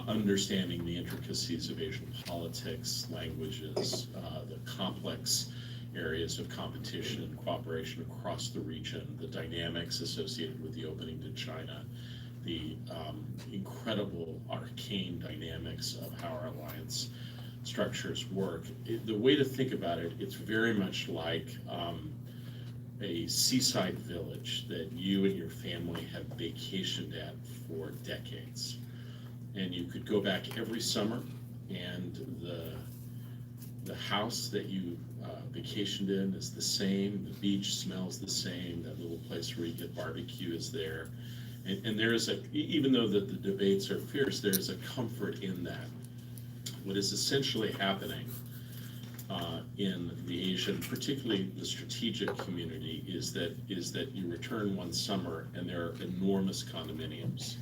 understanding the intricacies of Asian politics, languages, the complex areas of competition and cooperation across the region, the dynamics associated with the opening to China, the incredible arcane dynamics of how our alliance structures work. The way to think about it, it's very much like a seaside village that you and your family have vacationed at for decades. And you could go back every summer, and the house that you vacationed in is the same, the beach smells the same, that little place where you get barbecue is there. And there is even though the debates are fierce, there is a comfort in that. What is essentially happening in the Asian, particularly the strategic community, is that you return one summer and there are enormous condominiums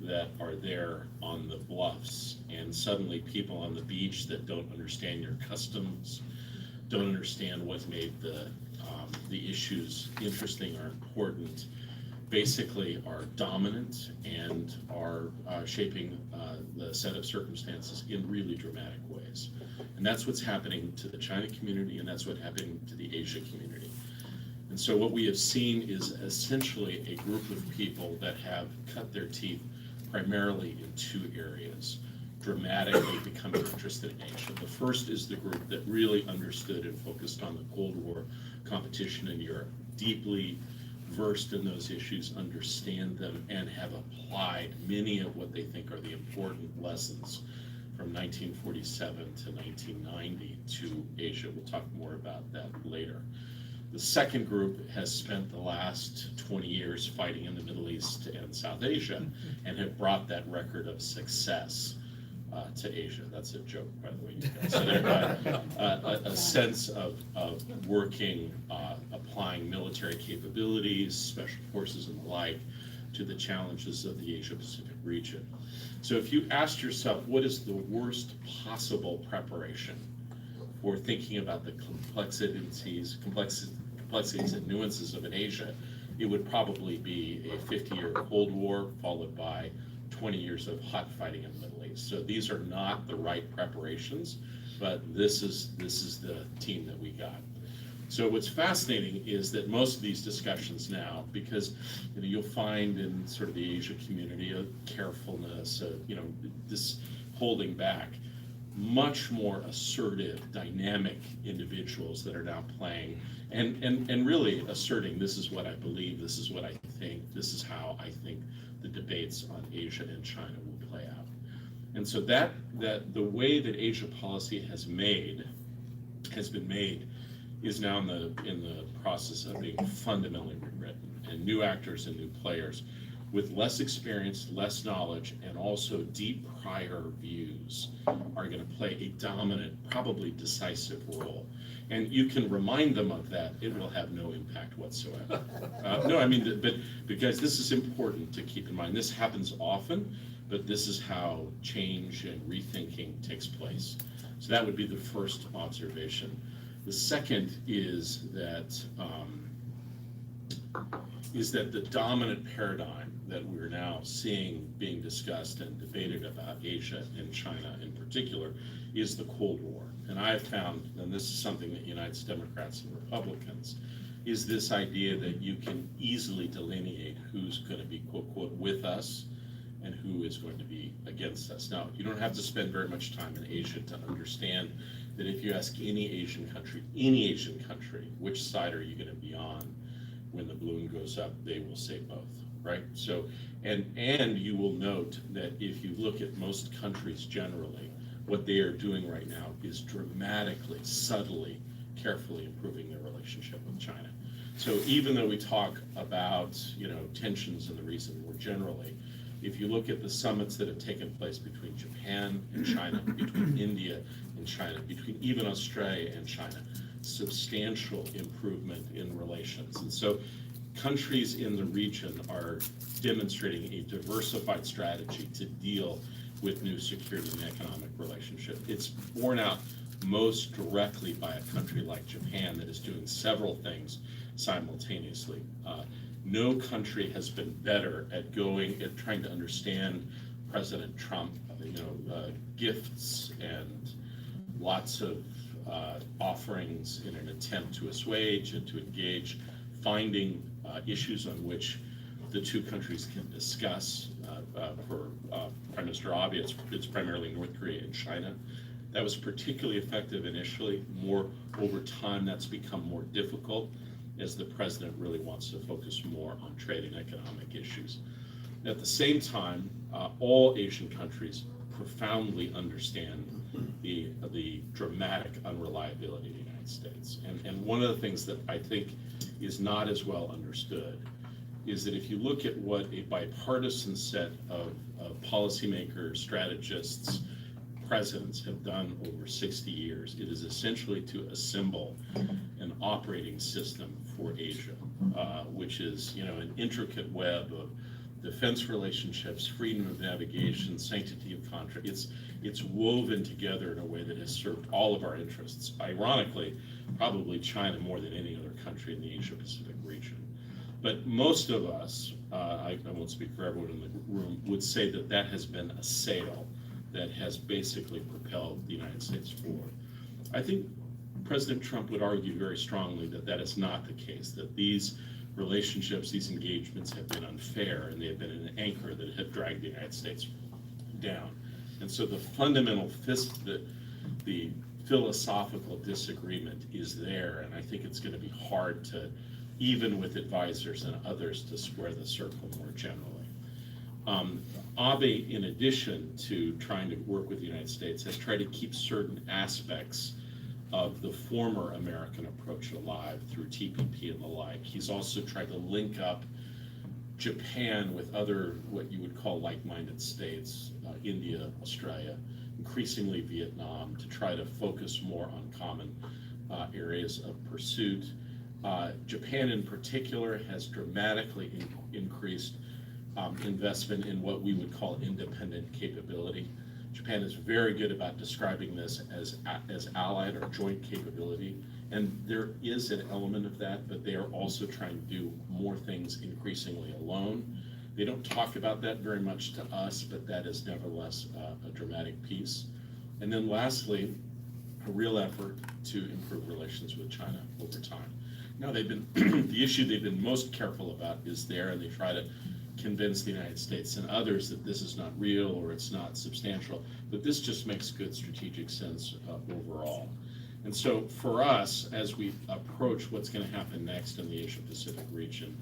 that are there on the bluffs, and suddenly people on the beach that don't understand your customs, don't understand what made the issues interesting or important, basically are dominant and are shaping the set of circumstances in really dramatic ways. And that's what's happening to the China community, and that's what's happening to the Asia community. And so what we have seen is essentially a group of people that have cut their teeth primarily in two areas, dramatically becoming interested in Asia. The first is the group that really understood and focused on the Cold War competition in Europe, deeply versed in those issues, understand them, and have applied many of what they think are the important lessons from 1947 to 1990 to Asia. We'll talk more about that later. The second group has spent the last 20 years fighting in the Middle East and South Asia and have brought that record of success to Asia. That's a joke, by the way, you guys. So a sense of working, applying military capabilities, special forces and the like, to the challenges of the Asia-Pacific region. So if you asked yourself, what is the worst possible preparation for thinking about the complexities and nuances of an Asia, it would probably be a 50-year Cold War followed by 20 years of hot fighting in the Middle East. So these are not the right preparations, but this is the team that we got. So what's fascinating is that most of these discussions now, because you'll find in sort of the Asia community a carefulness, this holding back, much more assertive, dynamic individuals that are now playing and really asserting, this is what I believe, this is what I think, this is how I think the debates on Asia and China will play out. And so that the way that Asia policy has been made is now in the process of being fundamentally rewritten, and new actors and new players with less experience, less knowledge, and also deep prior views are going to play a dominant, probably decisive role. And you can remind them of that, it will have no impact whatsoever. But because this is important to keep in mind. This happens often, but this is how change and rethinking takes place. So that would be the first observation. The second is that the dominant paradigm that we're now seeing being discussed and debated about Asia and China in particular is the Cold War. And I have found, and this is something that unites Democrats and Republicans, is this idea that you can easily delineate who's going to be, quote, quote, with us and who is going to be against us. Now, you don't have to spend very much time in Asia to understand that if you ask any Asian country, which side are you going to be on when the balloon goes up, they will say both, right? So, and you will note that if you look at most countries generally, what they are doing right now is dramatically, subtly, carefully improving their relationship with China. So even though we talk about, tensions in the recent war generally, if you look at the summits that have taken place between Japan and China, between India and China, between even Australia and China, substantial improvement in relations. And so countries in the region are demonstrating a diversified strategy to deal with new security and economic relationship. It's borne out most directly by a country like Japan that is doing several things simultaneously. No country has been better at trying to understand President Trump, gifts and lots of offerings in an attempt to assuage and to engage, finding issues on which the two countries can discuss. For Prime Minister Abe, it's primarily North Korea and China. That was particularly effective initially. More over time, that's become more difficult as the president really wants to focus more on trade and economic issues. At the same time, all Asian countries profoundly understand the dramatic unreliability of the United States. And one of the things that I think is not as well understood is that if you look at what a bipartisan set of policymakers, strategists, presidents have done over 60 years, it is essentially to assemble an operating system for Asia, which is an intricate web of defense relationships, freedom of navigation, sanctity of contract. It's woven together in a way that has served all of our interests. Ironically, probably China more than any other country in the Asia-Pacific region. But most of us, I won't speak for everyone in the room, would say that that has been a sail that has basically propelled the United States forward. I think President Trump would argue very strongly that that is not the case, that these relationships, these engagements have been unfair, and they have been an anchor that have dragged the United States down. And so the fundamental the philosophical disagreement is there, and I think it's going to be hard to, even with advisors and others, to square the circle more generally. Abe, in addition to trying to work with the United States, has tried to keep certain aspects of the former American approach alive through TPP and the like. He's also tried to link up Japan with other, what you would call like-minded states, India, Australia, increasingly Vietnam, to try to focus more on common areas of pursuit. Japan in particular has dramatically increased investment in what we would call independent capability. Japan is very good about describing this as allied or joint capability, and there is an element of that, but they are also trying to do more things increasingly alone. They don't talk about that very much to us, but that is nevertheless a dramatic piece. And then lastly, a real effort to improve relations with China over time. Now they've been, the issue they've been most careful about is there, and they try to convince the United States and others that this is not real or it's not substantial, but this just makes good strategic sense overall. And so for us, as we approach what's going to happen next in the Asia-Pacific region,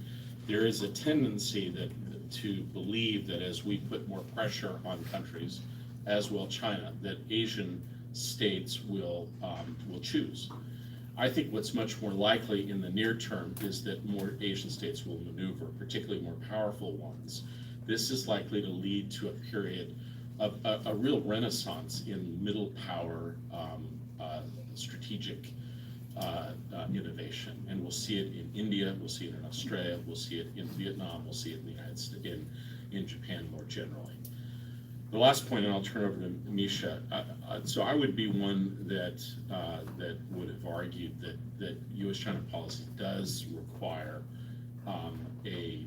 there is a tendency to believe that as we put more pressure on countries, as will China, that Asian states will choose. I think what's much more likely in the near term is that more Asian states will maneuver, particularly more powerful ones. This is likely to lead to a period of a real renaissance in middle power strategic innovation. And we'll see it in India, we'll see it in Australia, we'll see it in Vietnam, we'll see it in the United States, in Japan more generally. The last point, and I'll turn over to Misha. So I would be one that would have argued that U.S. China policy does require a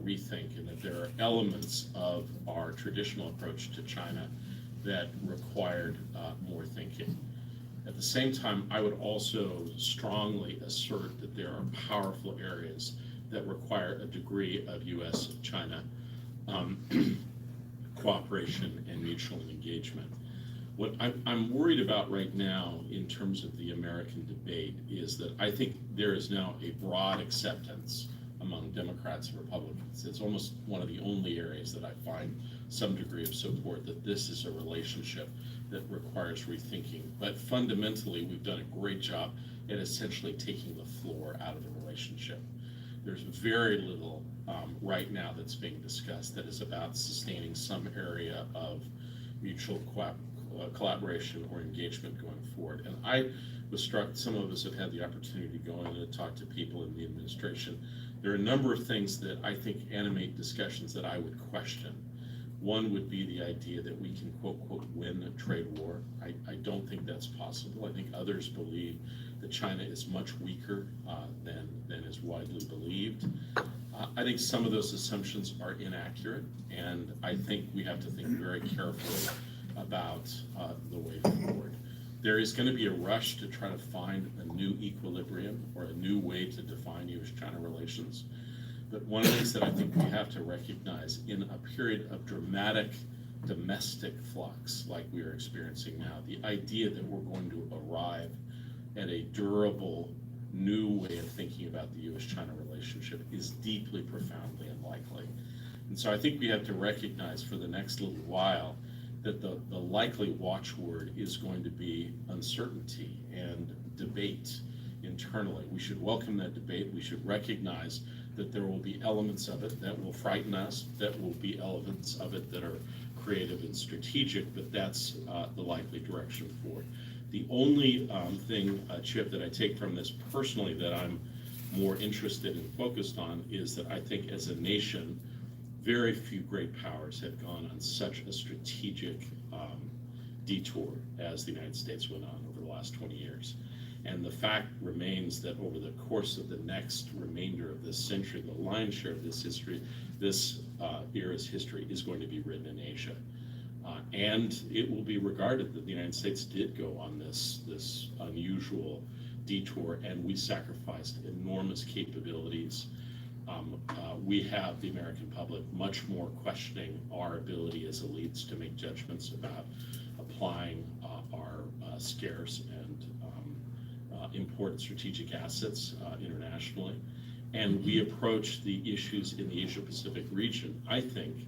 rethink, and that there are elements of our traditional approach to China that required more thinking. At the same time, I would also strongly assert that there are powerful areas that require a degree of U.S. China cooperation and mutual engagement. What I'm worried about right now in terms of the American debate is that I think there is now a broad acceptance among Democrats and Republicans. It's almost one of the only areas that I find some degree of support that this is a relationship that requires rethinking. But fundamentally, we've done a great job at essentially taking the floor out of the relationship. There's very little right now that's being discussed that is about sustaining some area of mutual collaboration or engagement going forward. And I was struck, some of us have had the opportunity to go in and talk to people in the administration. There are a number of things that I think animate discussions that I would question. One would be the idea that we can, quote, win a trade war. I don't think that's possible. I think others believe that China is much weaker than is widely believed. I think some of those assumptions are inaccurate, and I think we have to think very carefully about the way forward. There is going to be a rush to try to find a new equilibrium or a new way to define U.S.-China relations. But one of the things that I think we have to recognize in a period of dramatic domestic flux like we are experiencing now, the idea that we're going to arrive at a durable new way of thinking about the U.S.-China relationship is deeply, profoundly unlikely. And so I think we have to recognize for the next little while that the likely watchword is going to be uncertainty and debate internally. We should welcome that debate. We should recognize that there will be elements of it that will frighten us, that will be elements of it that are creative and strategic, but that's the likely direction for it. The only thing, Chip, that I take from this personally that I'm more interested and focused on is that I think as a nation, very few great powers have gone on such a strategic detour as the United States went on over the last 20 years. And the fact remains that over the course of the next remainder of this century, the lion's share of this history, this era's history, is going to be written in Asia. And it will be regarded that the United States did go on this unusual detour, and we sacrificed enormous capabilities. We have the American public much more questioning our ability as elites to make judgments about applying our scarce and important strategic assets internationally. And we approach the issues in the Asia-Pacific region, I think,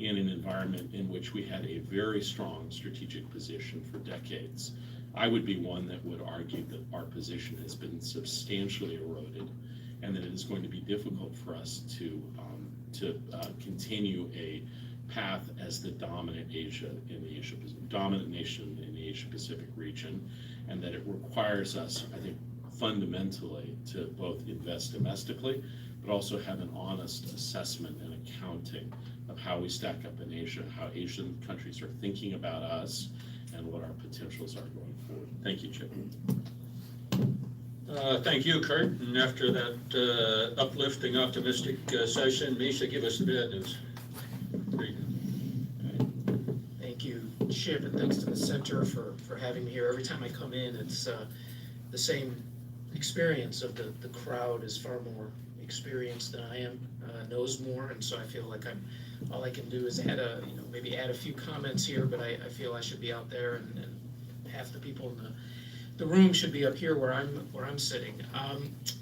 in an environment in which we had a very strong strategic position for decades. I would be one that would argue that our position has been substantially eroded, and that it is going to be difficult for us to continue a path as the dominant dominant nation in the Asia-Pacific region, and that it requires us, I think, fundamentally to both invest domestically, but also have an honest assessment and accounting of how we stack up in Asia, how Asian countries are thinking about us, and what our potentials are going forward. Thank you, Chip. Thank you, Kurt. And after that uplifting, optimistic session, Misha, give us the bad news. Thank you, Chip, and thanks to the center for having me here. Every time I come in, it's the same experience of the crowd is far more experienced than I am, knows more, and so I feel like all I can do is maybe add a few comments here, but I feel I should be out there, and half the people in the room should be up here where I'm sitting.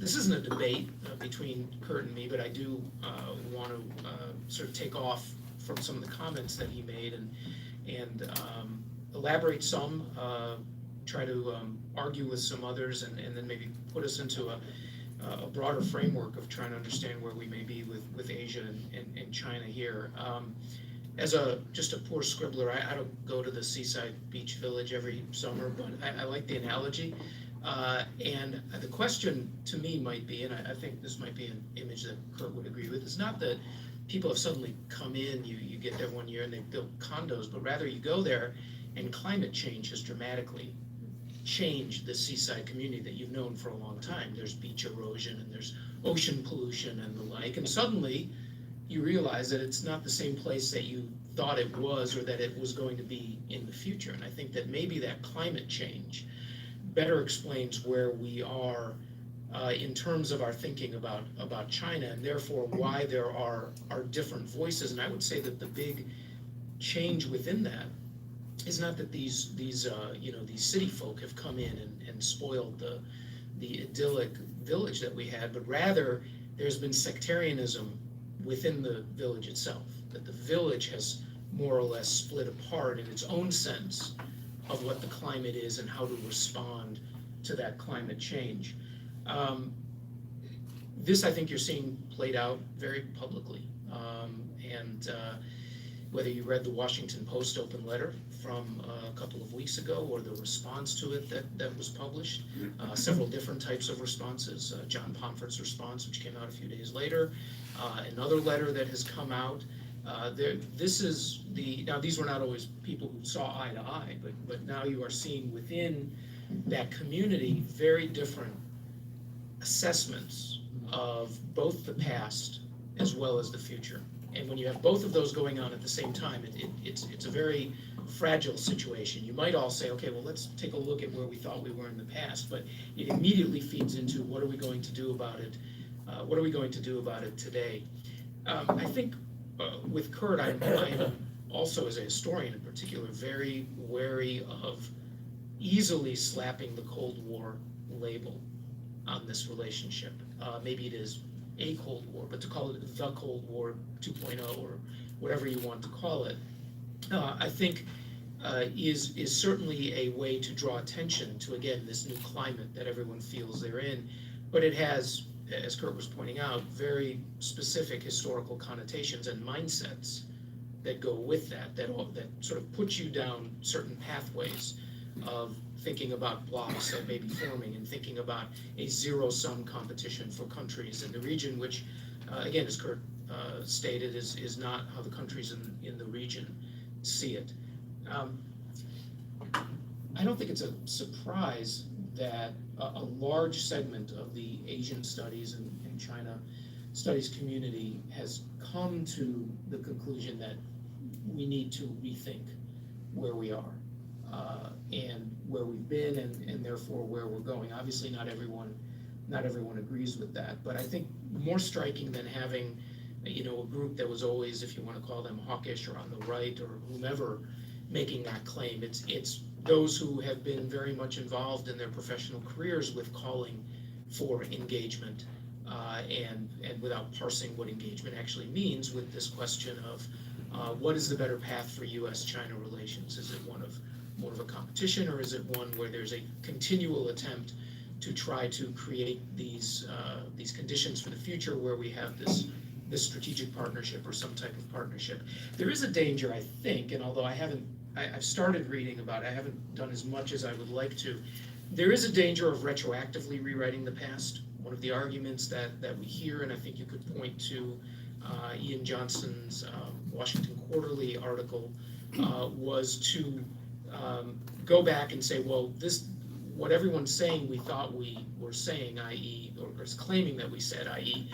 This isn't a debate between Kurt and me, but I do want to sort of take off from some of the comments that he made and elaborate some, try to argue with some others, and then maybe put us into a broader framework of trying to understand where we may be with Asia and China here. As just a poor scribbler, I don't go to the seaside beach village every summer, but I like the analogy. And the question to me might be, and I think this might be an image that Kurt would agree with, it's not that people have suddenly come in, you get there one year and they've built condos, but rather you go there and climate change has dramatically changed the seaside community that you've known for a long time. There's beach erosion and there's ocean pollution and the like, and suddenly you realize that it's not the same place that you thought it was or that it was going to be in the future. And I think that maybe that climate change better explains where we are in terms of our thinking about China, and therefore why there are different voices. And I would say that the big change within that is not that these city folk have come in and spoiled the idyllic village that we had, but rather there's been sectarianism within the village itself, that the village has more or less split apart in its own sense of what the climate is and how to respond to that climate change. This, I think, you're seeing played out very publicly. And whether you read the Washington Post open letter from a couple of weeks ago or the response to it that was published, several different types of responses. John Pomfret's response, which came out a few days later, another letter that has come out. Now these were not always people who saw eye to eye, but now you are seeing within that community very different assessments of both the past as well as the future. And when you have both of those going on at the same time, it's a very fragile situation. You might all say, okay, well, let's take a look at where we thought we were in the past, but it immediately feeds into what are we going to do about it? What are we going to do about it today? I think with Kurt, I am also, as a historian in particular, very wary of easily slapping the Cold War label on this relationship. Maybe it is a Cold War, but to call it the Cold War 2.0 or whatever you want to call it, I think is certainly a way to draw attention to, again, this new climate that everyone feels they're in. But it has, as Kurt was pointing out, very specific historical connotations and mindsets that go with that sort of put you down certain pathways of thinking about blocks that may be forming and thinking about a zero-sum competition for countries in the region, which, again, as Kurt stated, is not how the countries in the region see it. I don't think it's a surprise that a large segment of the Asian studies and China studies community has come to the conclusion that we need to rethink where we are and where we've been and therefore where we're going. Obviously, not everyone agrees with that, but I think more striking than having a group that was always, if you want to call them hawkish or on the right or whomever, making that claim. It's those who have been very much involved in their professional careers with calling for engagement and without parsing what engagement actually means with this question of what is the better path for U.S. China relations? Is it one of more of a competition, or is it one where there's a continual attempt to try to create these conditions for the future where we have this strategic partnership or some type of partnership? There is a danger, I think, and although I've started reading about it, I haven't done as much as I would like to. There is a danger of retroactively rewriting the past. One of the arguments that we hear, and I think you could point to Ian Johnson's Washington Quarterly article, was to go back and say, well, what everyone's saying we thought we were saying, i.e., or is claiming that we said, i.e.,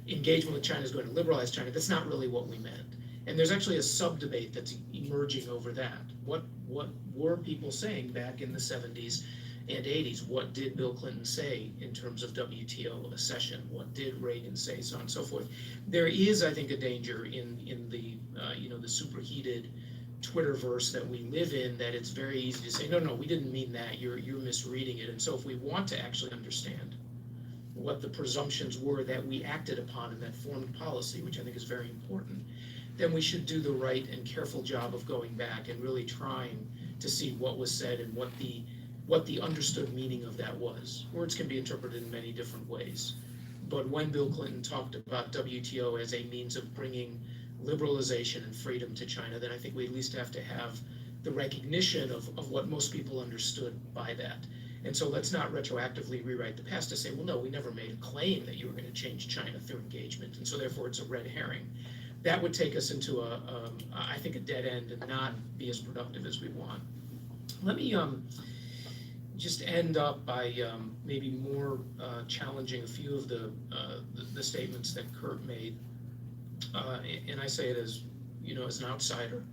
engagement with China is going to liberalize China, that's not really what we meant. And there's actually a sub-debate that's emerging over that. What were people saying back in the 70s and 80s? What did Bill Clinton say in terms of WTO accession? What did Reagan say? So on and so forth. There is, I think, a danger in the the superheated Twitterverse that we live in, that it's very easy to say, no, we didn't mean that. You're misreading it. And so if we want to actually understand what the presumptions were that we acted upon and that formed policy, which I think is very important, then we should do the right and careful job of going back and really trying to see what was said and what the understood meaning of that was. Words can be interpreted in many different ways. But when Bill Clinton talked about WTO as a means of bringing liberalization and freedom to China, then I think we at least have to have the recognition of what most people understood by that. And so let's not retroactively rewrite the past to say, well, no, we never made a claim that you were going to change China through engagement, and so therefore it's a red herring. That would take us into I think, a dead end and not be as productive as we want. Let me just end up by maybe more challenging a few of the statements that Kurt made. And I say it as, as an outsider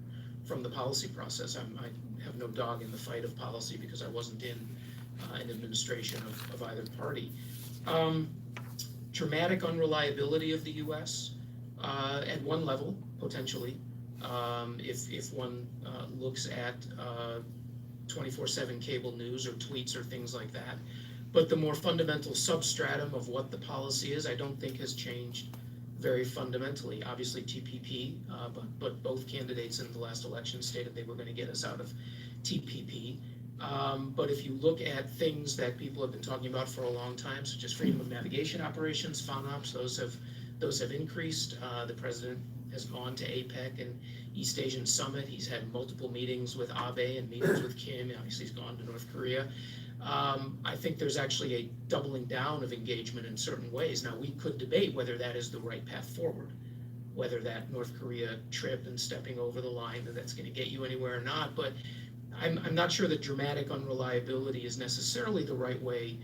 from the policy process. I have no dog in the fight of policy because I wasn't in an administration of either party. Dramatic unreliability of the U.S. At one level, potentially, if one looks at 24/7 cable news or tweets or things like that. But the more fundamental substratum of what the policy is, I don't think has changed very fundamentally. Obviously TPP, but both candidates in the last election stated they were going to get us out of TPP. But if you look at things that people have been talking about for a long time, such as freedom of navigation operations, FONOPs, those have increased. The president has gone to APEC and East Asian Summit. He's had multiple meetings with Abe and meetings with Kim. Obviously, he's gone to North Korea. I think there's actually a doubling down of engagement in certain ways. Now, we could debate whether that is the right path forward, whether that North Korea trip and stepping over the line, that's going to get you anywhere or not. But I'm not sure that dramatic unreliability is necessarily the right way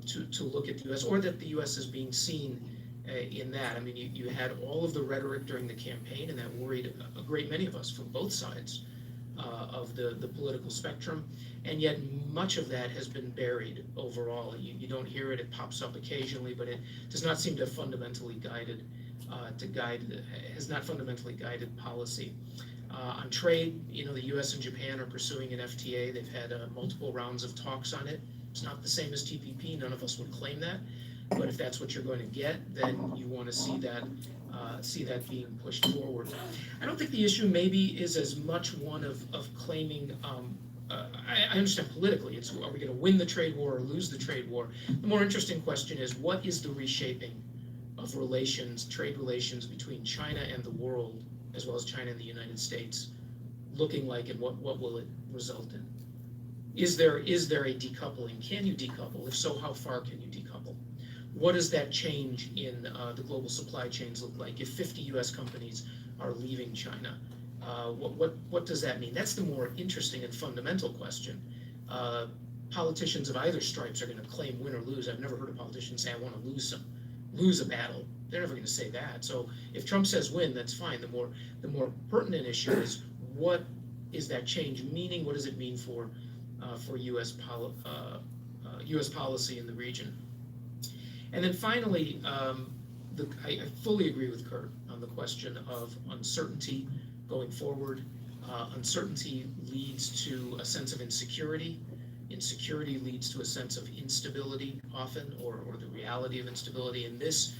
to look at the U.S., or that the U.S. is being seen in that. I mean, you had all of the rhetoric during the campaign, and that worried a great many of us from both sides of the political spectrum, and yet much of that has been buried overall. You don't hear it, it pops up occasionally, but it does not seem to have fundamentally has not fundamentally guided policy. On trade, the U.S. and Japan are pursuing an FTA. They've had multiple rounds of talks on it. It's not the same as TPP. None of us would claim that. But if that's what you're going to get, then you want to see that being pushed forward. I don't think the issue maybe is as much one of claiming, I understand politically, it's are we going to win the trade war or lose the trade war? The more interesting question is, what is the reshaping of trade relations between China and the world, as well as China and the United States, looking like, and what will it result in? Is there a decoupling? Can you decouple? If so, how far can you decouple? What does that change in the global supply chains look like if 50 U.S. companies are leaving China? What does that mean? That's the more interesting and fundamental question. Politicians of either stripes are going to claim win or lose. I've never heard a politician say, I want to lose a battle. They're never going to say that. So if Trump says win, that's fine. The more pertinent issue is, what is that change meaning? What does it mean for U.S. policy in the region? And then finally, I fully agree with Kurt on the question of uncertainty going forward. Uncertainty leads to a sense of insecurity. Insecurity leads to a sense of instability often, or the reality of instability. And this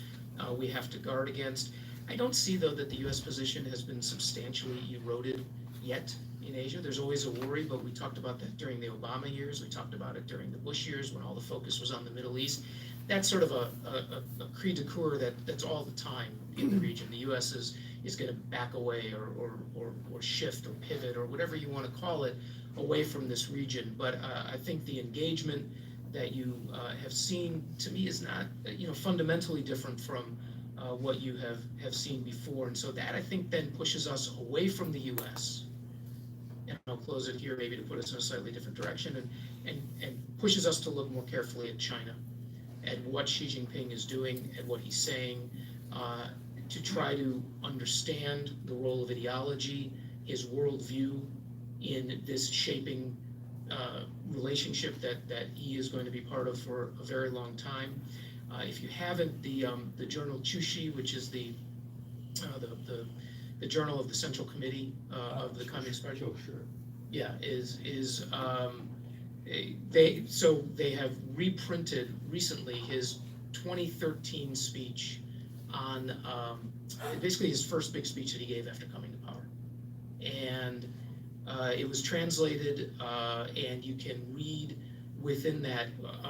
we have to guard against. I don't see, though, that the U.S. position has been substantially eroded yet in Asia. There's always a worry, but we talked about that during the Obama years. We talked about it during the Bush years when all the focus was on the Middle East. That's sort of a cri de coeur that's all the time in the region. The U.S. is going to back away or shift or pivot or whatever you want to call it away from this region. But I think the engagement that you have seen, to me, is not fundamentally different from what you have seen before. And so that, I think, then pushes us away from the U.S. And I'll close it here maybe to put us in a slightly different direction, and pushes us to look more carefully at China and what Xi Jinping is doing and what he's saying, to try to understand the role of ideology, his worldview in this shaping relationship that he is going to be part of for a very long time. If you haven't, the journal Chuxi, which is the journal of the Central Committee of the Communist Party. Sure. Yeah, they have reprinted recently his 2013 speech on basically his first big speech that he gave after coming to power, and it was translated, and you can read within that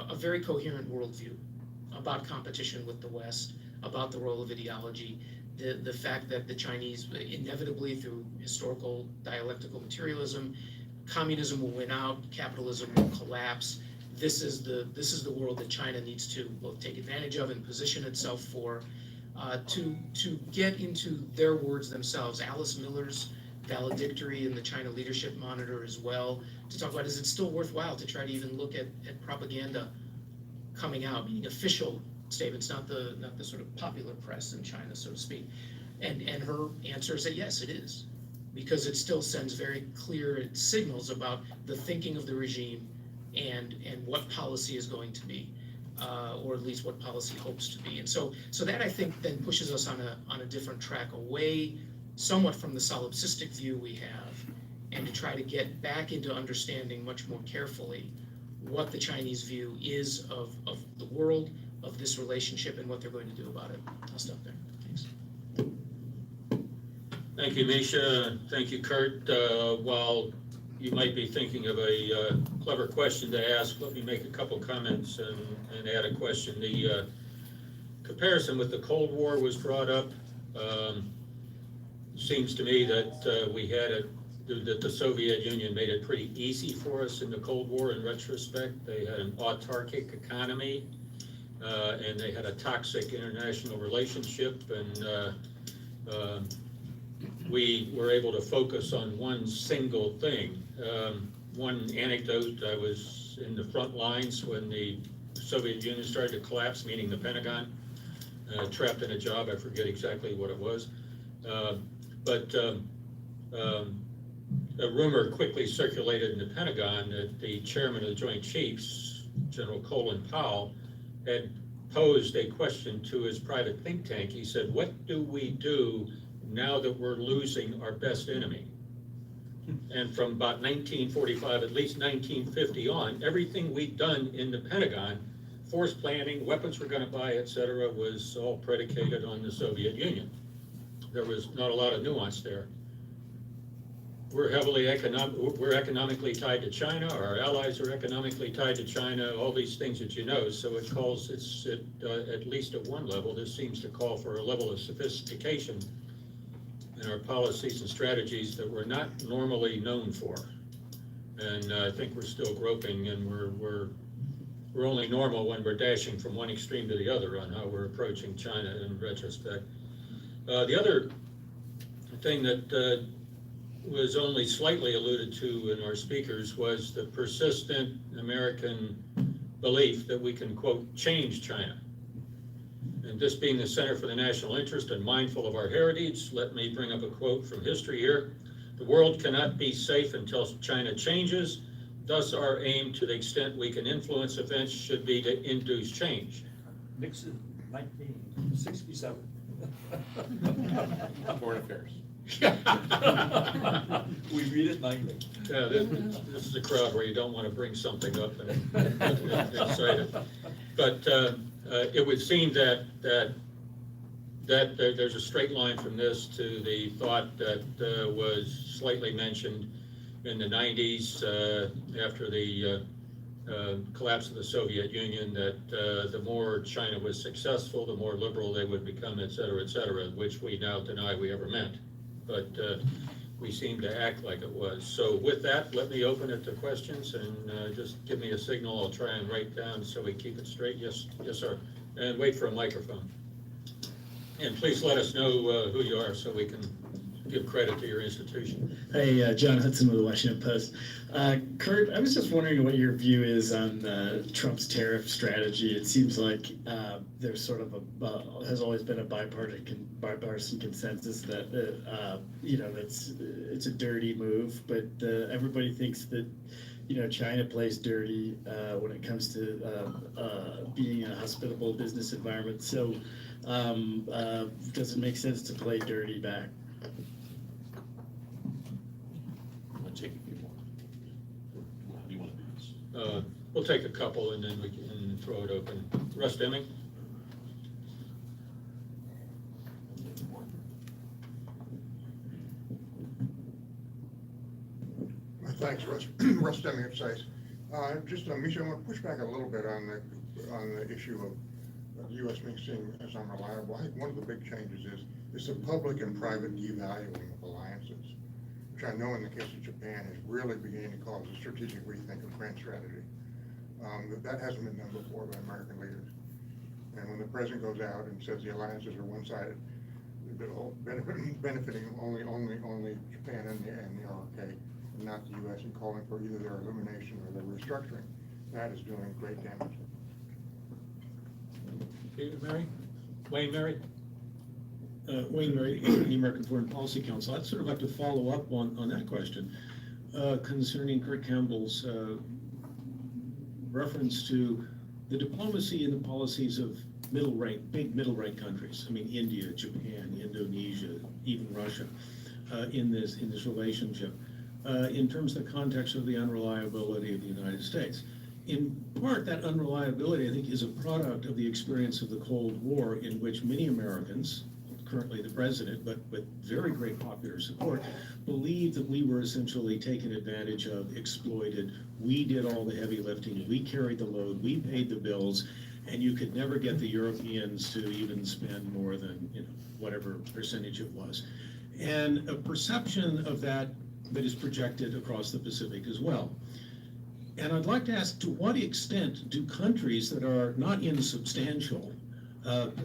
a very coherent worldview about competition with the West, about the role of ideology, the fact that the Chinese inevitably, through historical dialectical materialism, communism will win out, capitalism will collapse. This is the world that China needs to both take advantage of and position itself for. To get into their words themselves, Alice Miller's valedictory in the China Leadership Monitor as well, to talk about, is it still worthwhile to try to even look at propaganda coming out, meaning official statements, not the sort of popular press in China, so to speak. And her answer is that yes, it is, because it still sends very clear signals about the thinking of the regime and what policy is going to be, or at least what policy hopes to be. And so that, I think, then pushes us on a different track, away somewhat from the solipsistic view we have, and to try to get back into understanding much more carefully what the Chinese view is of the world, of this relationship, and what they're going to do about it. I'll stop there. Thanks. Thank you, Misha. Thank you, Kurt. While you might be thinking of a clever question to ask, let me make a couple comments and add a question. The comparison with the Cold War was brought up. Seems to me that that the Soviet Union made it pretty easy for us in the Cold War in retrospect. They had an autarkic economy, and they had a toxic international relationship, and we were able to focus on one single thing. One anecdote, I was in the front lines when the Soviet Union started to collapse, meaning the Pentagon. trapped in a job. I forget exactly what it was. But a rumor quickly circulated in the Pentagon that the chairman of the Joint Chiefs, General Colin Powell, had posed a question to his private think tank. He said, what do we do now that we're losing our best enemy? And from about 1945, at least 1950 on, everything we'd done in the Pentagon, force planning, weapons we're going to buy, etc., was all predicated on the Soviet Union. There was not a lot of nuance there. We're economically tied to China. Our allies are economically tied to China. All these things that you know. So it calls, at least at one level, this seems to call for a level of sophistication in our policies and strategies that we're not normally known for. And I think we're still groping, and we're only normal when we're dashing from one extreme to the other on how we're approaching China in retrospect. The other thing that was only slightly alluded to in our speakers was the persistent American belief that we can, quote, change China. And this being the Center for the National Interest and mindful of our heritage, let me bring up a quote from history here. The world cannot be safe until China changes. Thus, our aim, to the extent we can influence events, should be to induce change. Nixon, 1967. Foreign affairs. We read it nightly. Yeah, this is a crowd where you don't want to bring something up and incite it. But it would seem that there's a straight line from this to the thought that was slightly mentioned in the 90s after the collapse of the Soviet Union, that the more China was successful, the more liberal they would become, et cetera, which we now deny we ever meant. But we seem to act like it was. So with that, let me open it to questions, and just give me a signal. I'll try and write down so we keep it straight. Yes, sir. And wait for a microphone. And please let us know who you are so we can give credit to your institution. Hey, John Hudson with the Washington Post. Kurt, I was just wondering what your view is on Trump's tariff strategy. It seems like there's sort of has always been a bipartisan consensus that it's a dirty move, but everybody thinks that China plays dirty when it comes to being a hospitable business environment. So does it make sense to play dirty back? Take a few more. How do you want to do this? We'll take a couple and then we can throw it open. Russ Deming? Thanks, Russ. Russ Deming at SICE. Misha, I want to push back a little bit on the issue of the U.S. being seen as unreliable. I think one of the big changes is the public and private devaluing of alliances, which I know in the case of Japan is really beginning to cause a strategic rethink of grand strategy. That hasn't been done before by American leaders. And when the president goes out and says the alliances are one-sided, benefiting only Japan and the ROK, and not the U.S., and calling for either their elimination or their restructuring, that is doing great damage. Wayne Mary? Wayne Murray, the American Foreign Policy Council. I'd sort of like to follow up on that question concerning Kurt Campbell's reference to the diplomacy and the policies of big middle-rank countries. I mean, India, Japan, Indonesia, even Russia, in this relationship, in terms of the context of the unreliability of the United States. In part, that unreliability, I think, is a product of the experience of the Cold War, in which many Americans, currently the president, but with very great popular support, believed that we were essentially taken advantage of, exploited. We did all the heavy lifting, we carried the load, we paid the bills, and you could never get the Europeans to even spend more than whatever percentage it was. And a perception of that is projected across the Pacific as well. And I'd like to ask, to what extent do countries that are not insubstantial,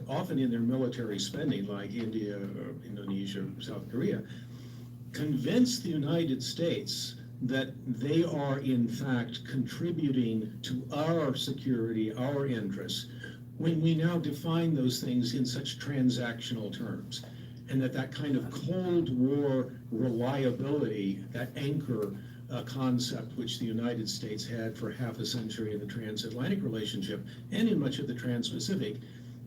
often in their military spending, like India, or Indonesia, or South Korea, convince the United States that they are in fact contributing to our security, our interests, when we now define those things in such transactional terms, and that kind of Cold War reliability, that anchor concept which the United States had for half a century in the transatlantic relationship and in much of the Trans-Pacific,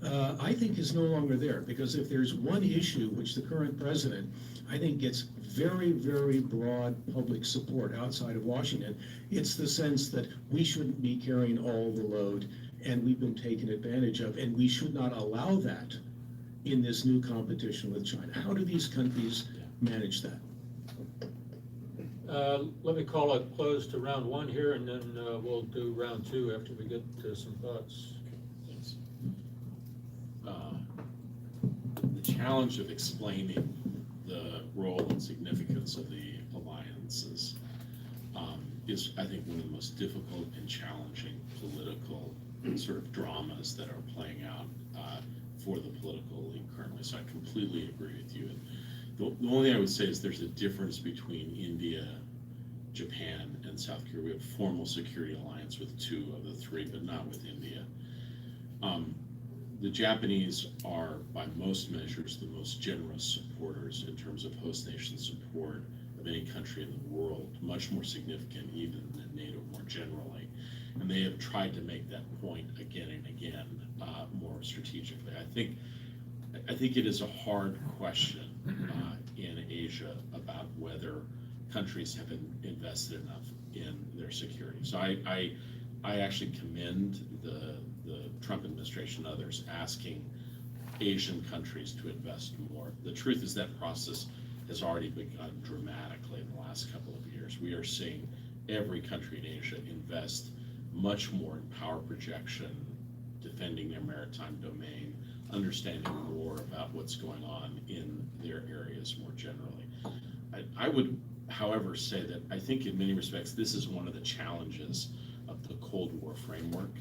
I think is no longer there. Because if there's one issue which the current president, I think, gets very, very broad public support outside of Washington, it's the sense that we shouldn't be carrying all the load, and we've been taken advantage of, and we should not allow that in this new competition with China. How do these countries manage that? Let me call it close to round one here, and then we'll do round two after we get some thoughts. Thanks. The challenge of explaining the role and significance of the alliances is, I think, one of the most difficult and challenging political sort of dramas that are playing out for the political elite currently. So I completely agree with you. And the only thing I would say is there's a difference between India, Japan, and South Korea. We have formal security alliance with 2 of the 3, but not with India. The Japanese are, by most measures, the most generous supporters in terms of host nation support of any country in the world, much more significant even than NATO more generally. And they have tried to make that point again and again, more strategically. I think it is a hard question in Asia about whether countries have invested enough in their security. So I actually commend the Trump administration and others asking Asian countries to invest more. The truth is that process has already begun dramatically in the last couple of years. We are seeing every country in Asia invest much more in power projection, defending their maritime domain, understanding more about what's going on in their areas more generally. I would, however, say that I think in many respects this is one of the challenges of the Cold War framework,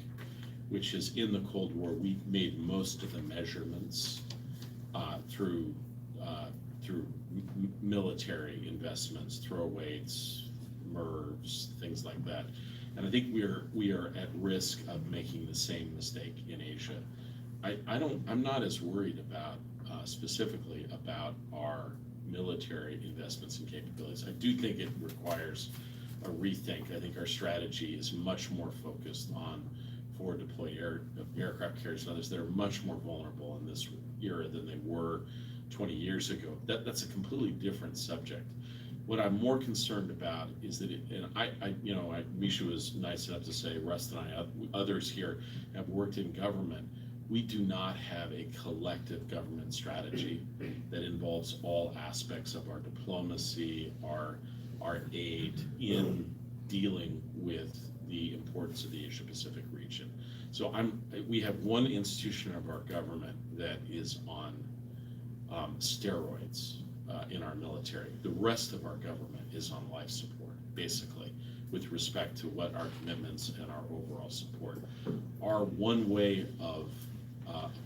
which is in the Cold War we made most of the measurements through military investments, throwaways, MIRVs, things like that. And I think we are at risk of making the same mistake in Asia. I'm not as worried about specifically about our military investments and capabilities. I do think it requires a rethink. I think our strategy is much more focused on forward deployed aircraft carriers and others that are much more vulnerable in this era than they were 20 years ago. That's a completely different subject. What I'm more concerned about is that, Misha was nice enough to say, Russ and I, others here have worked in government. We do not have a collective government strategy that involves all aspects of our diplomacy, our aid in dealing with the importance of the Asia Pacific region. So we have one institution of our government that is on steroids in our military. The rest of our government is on life support, basically, with respect to what our commitments and our overall support are. One way of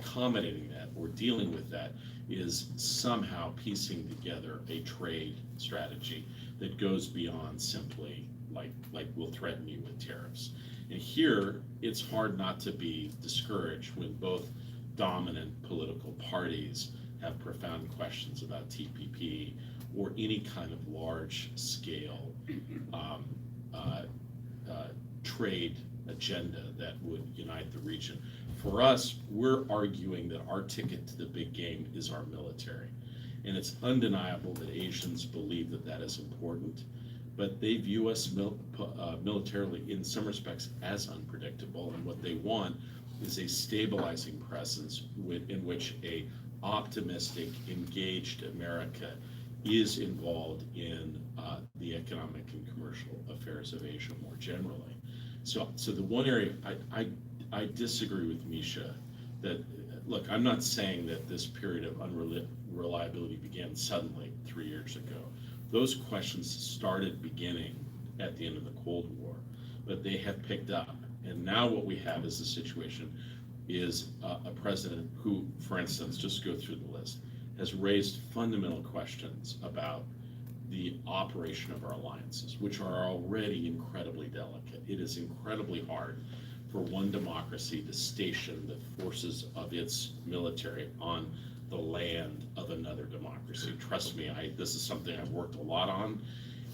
accommodating that or dealing with that is somehow piecing together a trade strategy that goes beyond simply like we'll threaten you with tariffs. And here it's hard not to be discouraged when both dominant political parties have profound questions about TPP or any kind of large scale trade agenda that would unite the region. For us, we're arguing that our ticket to the big game is our military. And it's undeniable that Asians believe that that is important, but they view us militarily in some respects as unpredictable. And what they want is a stabilizing presence in which a optimistic, engaged America is involved in the economic and commercial affairs of Asia more generally. So the one area I disagree with Misha that, look, I'm not saying that this period of unreliability began suddenly 3 years ago. Those questions started beginning at the end of the Cold War, but they have picked up. And now what we have is a situation is a president who, for instance, just go through the list, has raised fundamental questions about the operation of our alliances, which are already incredibly delicate. It is incredibly hard for one democracy to station the forces of its military on the land of another democracy. Trust me, this is something I've worked a lot on.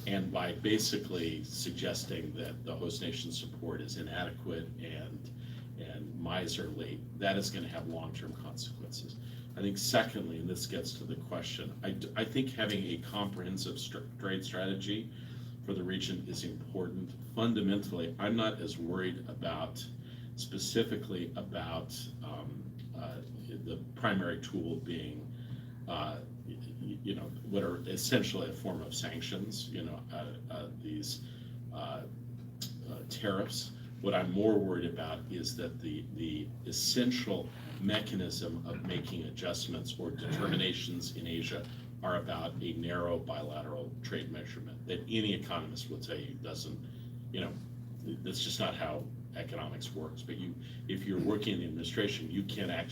And by basically suggesting that the host nation support is inadequate and miserly, that is going to have long-term consequences. I think secondly, and this gets to the question, I think having a comprehensive trade strategy for the region is important. Fundamentally, I'm not as worried about specifically about the primary tool being what are essentially a form of sanctions, these tariffs. What I'm more worried about is that the essential mechanism of making adjustments or determinations in Asia are about a narrow bilateral trade measurement that any economist will tell you doesn't, that's just not how economics works. But if you're working in the administration, you cannot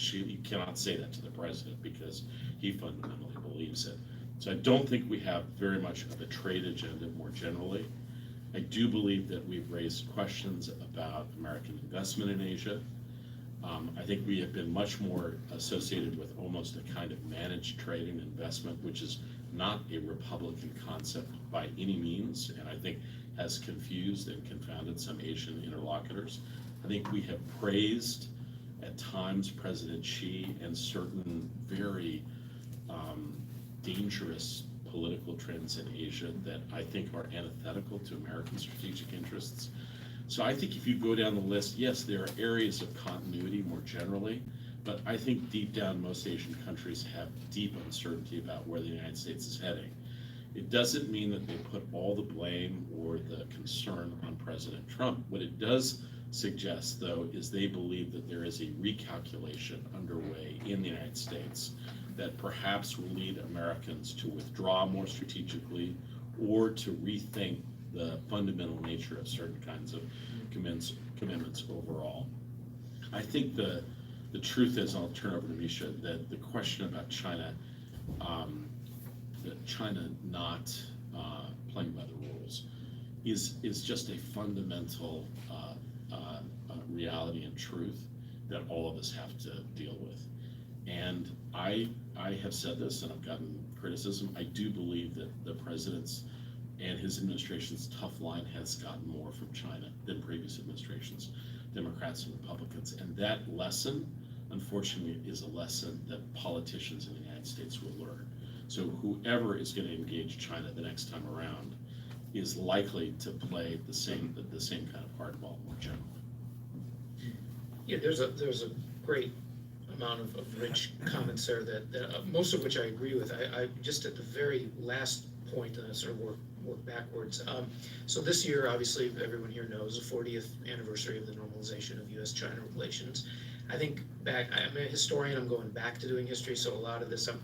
say that to the president because he fundamentally believes it. So I don't think we have very much of a trade agenda more generally. I do believe that we've raised questions about American investment in Asia. I think we have been much more associated with almost a kind of managed trade and investment, which is not a Republican concept by any means, and I think has confused and confounded some Asian interlocutors. I think we have praised at times President Xi and certain very dangerous political trends in Asia that I think are antithetical to American strategic interests. So I think if you go down the list, yes, there are areas of continuity more generally, but I think deep down most Asian countries have deep uncertainty about where the United States is heading. It doesn't mean that they put all the blame or the concern on President Trump. What it does suggest, though, is they believe that there is a recalculation underway in the United States that perhaps will lead Americans to withdraw more strategically or to rethink the fundamental nature of certain kinds of commitments overall. I think the truth is, and I'll turn over to Misha, that the question about China, that China not playing by the rules is just a fundamental reality and truth that all of us have to deal with. And I have said this, and I've gotten criticism. I do believe that the president's and his administration's tough line has gotten more from China than previous administrations, Democrats and Republicans. And that lesson, unfortunately, is a lesson that politicians in the United States will learn. So whoever is going to engage China the next time around is likely to play the same kind of hardball more generally. Yeah, there's a great amount of rich comments there that most of which I agree with. I just at the very last point, and I sort of work backwards. So this year, obviously, everyone here knows the 40th anniversary of the normalization of U.S. China relations. I think back, I'm a historian, I'm going back to doing history, so a lot of this I'm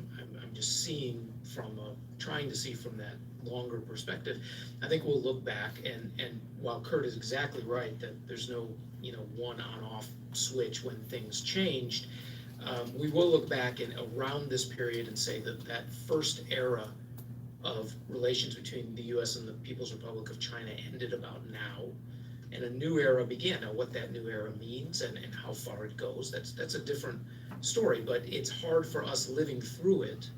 just seeing from, trying to see from that longer perspective. I think we'll look back, and while Kurt is exactly right that there's no, one on-off switch when things changed, we will look back and around this period and say that first era of relations between the U.S. and the People's Republic of China ended about now, and a new era began. Now, what that new era means and how far it goes, that's a different story, but it's hard for us living through it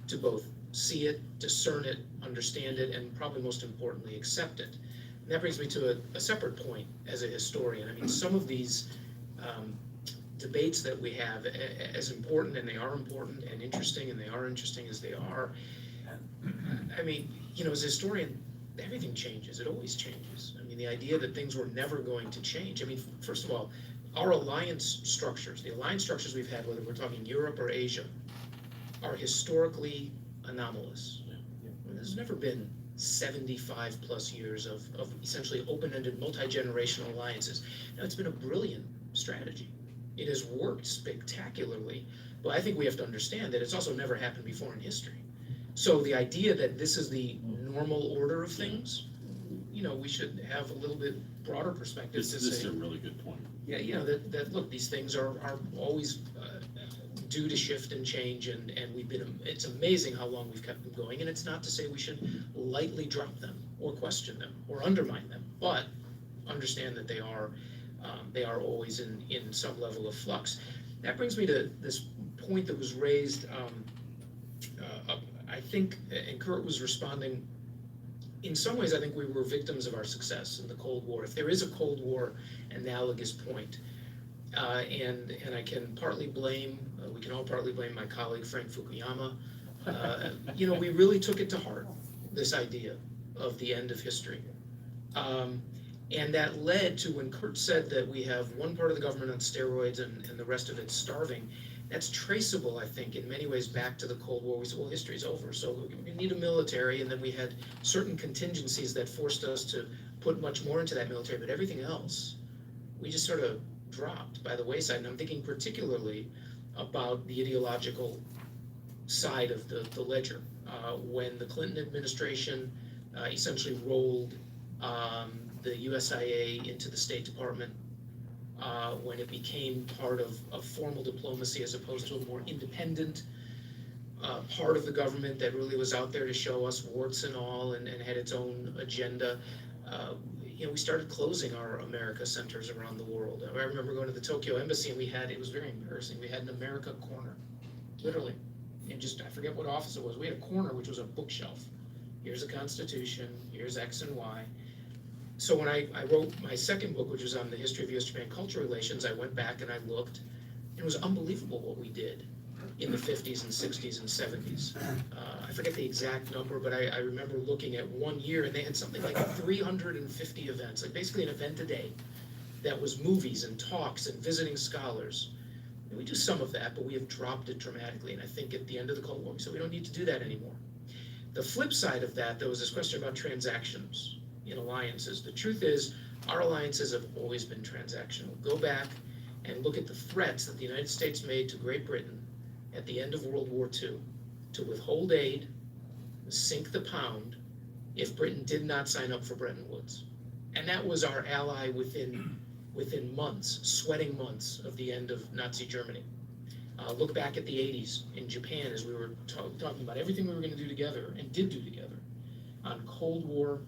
to both see it, discern it, understand it, and probably most importantly, accept it. And that brings me to a separate point as a historian. I mean, some of these debates that we have, as important, and they are important, and interesting, and they are interesting as they are, I mean, as a historian, everything changes. It always changes. I mean, the idea that things were never going to change. I mean, first of all, our alliance structures, the alliance structures we've had, whether we're talking Europe or Asia, are historically anomalous. I mean, there's never been 75 plus years of essentially open-ended multi-generational alliances. Now, it's been a brilliant strategy. It has worked spectacularly, but I think we have to understand that it's also never happened before in history. So the idea that this is the normal order of things, we should have a little bit broader perspective. This is a really good point. Yeah, that look, these things are always due to shift and change, and it's amazing how long we've kept them going, and it's not to say we should lightly drop them or question them or undermine them, but understand that they are They are always in some level of flux. That brings me to this point that was raised, I think, and Kurt was responding, in some ways, I think we were victims of our success in the Cold War. If there is a Cold War analogous point, and I can partly blame, we can all partly blame my colleague Frank Fukuyama. We really took it to heart, this idea of the end of history. And that led to when Kurt said that we have one part of the government on steroids and the rest of it starving, that's traceable, I think, in many ways back to the Cold War. We said, well, history's over, so we need a military, and then we had certain contingencies that forced us to put much more into that military, but everything else, we just sort of dropped by the wayside. And I'm thinking particularly about the ideological side of the ledger. When the Clinton administration essentially rolled the USIA into the State Department, when it became part of formal diplomacy as opposed to a more independent part of the government that really was out there to show us warts and all and had its own agenda. We started closing our America centers around the world. I remember going to the Tokyo embassy and it was very embarrassing. We had an America corner, literally. And I forget what office it was. We had a corner which was a bookshelf. Here's a Constitution, here's X and Y. So when I wrote my second book, which was on the history of U.S.-Japan cultural relations, I went back and I looked, and it was unbelievable what we did in the 50s and 60s and 70s. I forget the exact number, but I remember looking at one year, and they had something like 350 events, like basically an event a day, that was movies and talks and visiting scholars. And we do some of that, but we have dropped it dramatically, and I think at the end of the Cold War, we said we don't need to do that anymore. The flip side of that, there was this question about transactions in alliances. The truth is, our alliances have always been transactional. Go back and look at the threats that the United States made to Great Britain at the end of World War II to withhold aid, sink the pound, if Britain did not sign up for Bretton Woods. And that was our ally within months, sweating months of the end of Nazi Germany. Look back at the 80s in Japan as we were talking about everything we were going to do together and did do together on Cold War,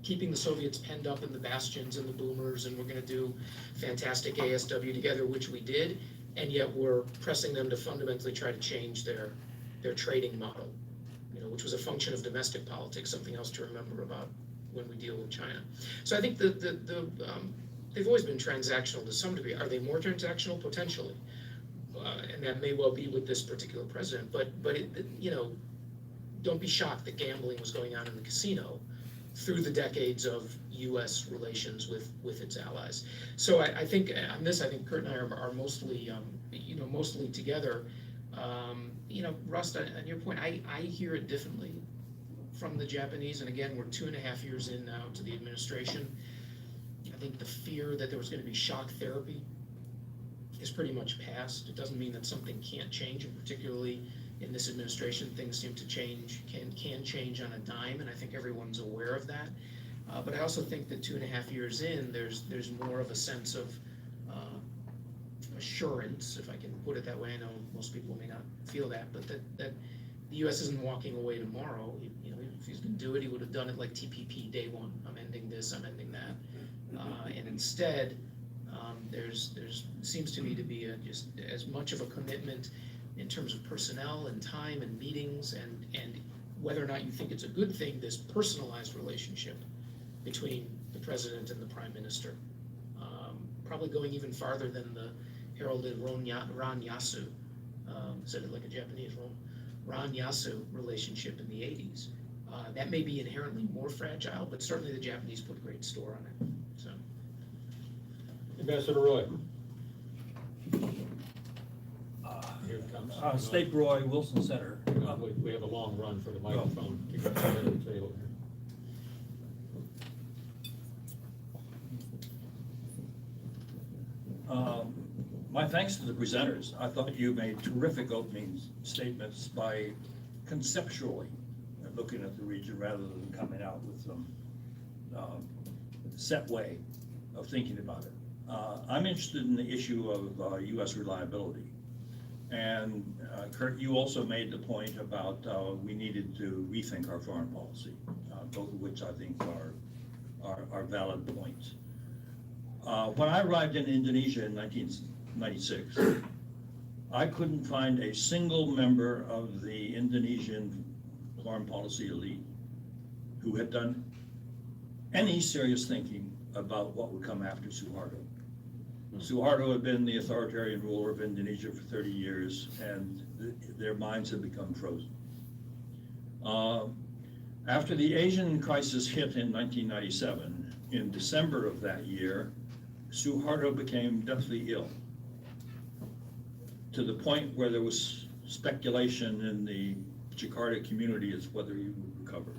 keeping the Soviets penned up in the bastions and the boomers, and we're going to do fantastic ASW together, which we did, and yet we're pressing them to fundamentally try to change their trading model, which was a function of domestic politics, something else to remember about when we deal with China. So I think they've always been transactional to some degree. Are they more transactional? Potentially. And that may well be with this particular president, but don't be shocked that gambling was going on in the casino through the decades of U.S. relations with its allies. So I think on this, I think Kurt and I are mostly, mostly together. Rust, on your point, I hear it differently from the Japanese, and again, we're 2.5 years in now to the administration. I think the fear that there was going to be shock therapy is pretty much past. It doesn't mean that something can't change, and particularly in this administration, things seem to change, can change on a dime, and I think everyone's aware of that. But I also think that 2.5 years in, there's more of a sense of assurance, if I can put it that way. I know most people may not feel that, but that the U.S. isn't walking away tomorrow. If he's going to do it, he would have done it like TPP day one. I'm ending this, I'm ending that. And instead, there's seems to me to be just as much of a commitment in terms of personnel and time and meetings and whether or not you think it's a good thing, this personalized relationship between the president and the prime minister. Probably going even farther than the heralded Ron-Yasu, said it like a Japanese, Ron-Yasu relationship in the 80s. That may be inherently more fragile, but certainly the Japanese put great store on it. So, Ambassador Roy. Here it comes. State Roy, Wilson Center. We have a long run for the microphone. Keep it at the table here. My thanks to the presenters. I thought you made terrific opening statements by conceptually looking at the region rather than coming out with some set way of thinking about it. I'm interested in the issue of U.S. reliability. And Kurt, you also made the point about we needed to rethink our foreign policy, both of which I think are valid points. When I arrived in Indonesia in 1996, I couldn't find a single member of the Indonesian foreign policy elite who had done any serious thinking about what would come after Suharto. Suharto had been the authoritarian ruler of Indonesia for 30 years, and their minds had become frozen. After the Asian crisis hit in 1997, in December of that year, Suharto became deathly ill, to the point where there was speculation in the Jakarta community as whether he would recover.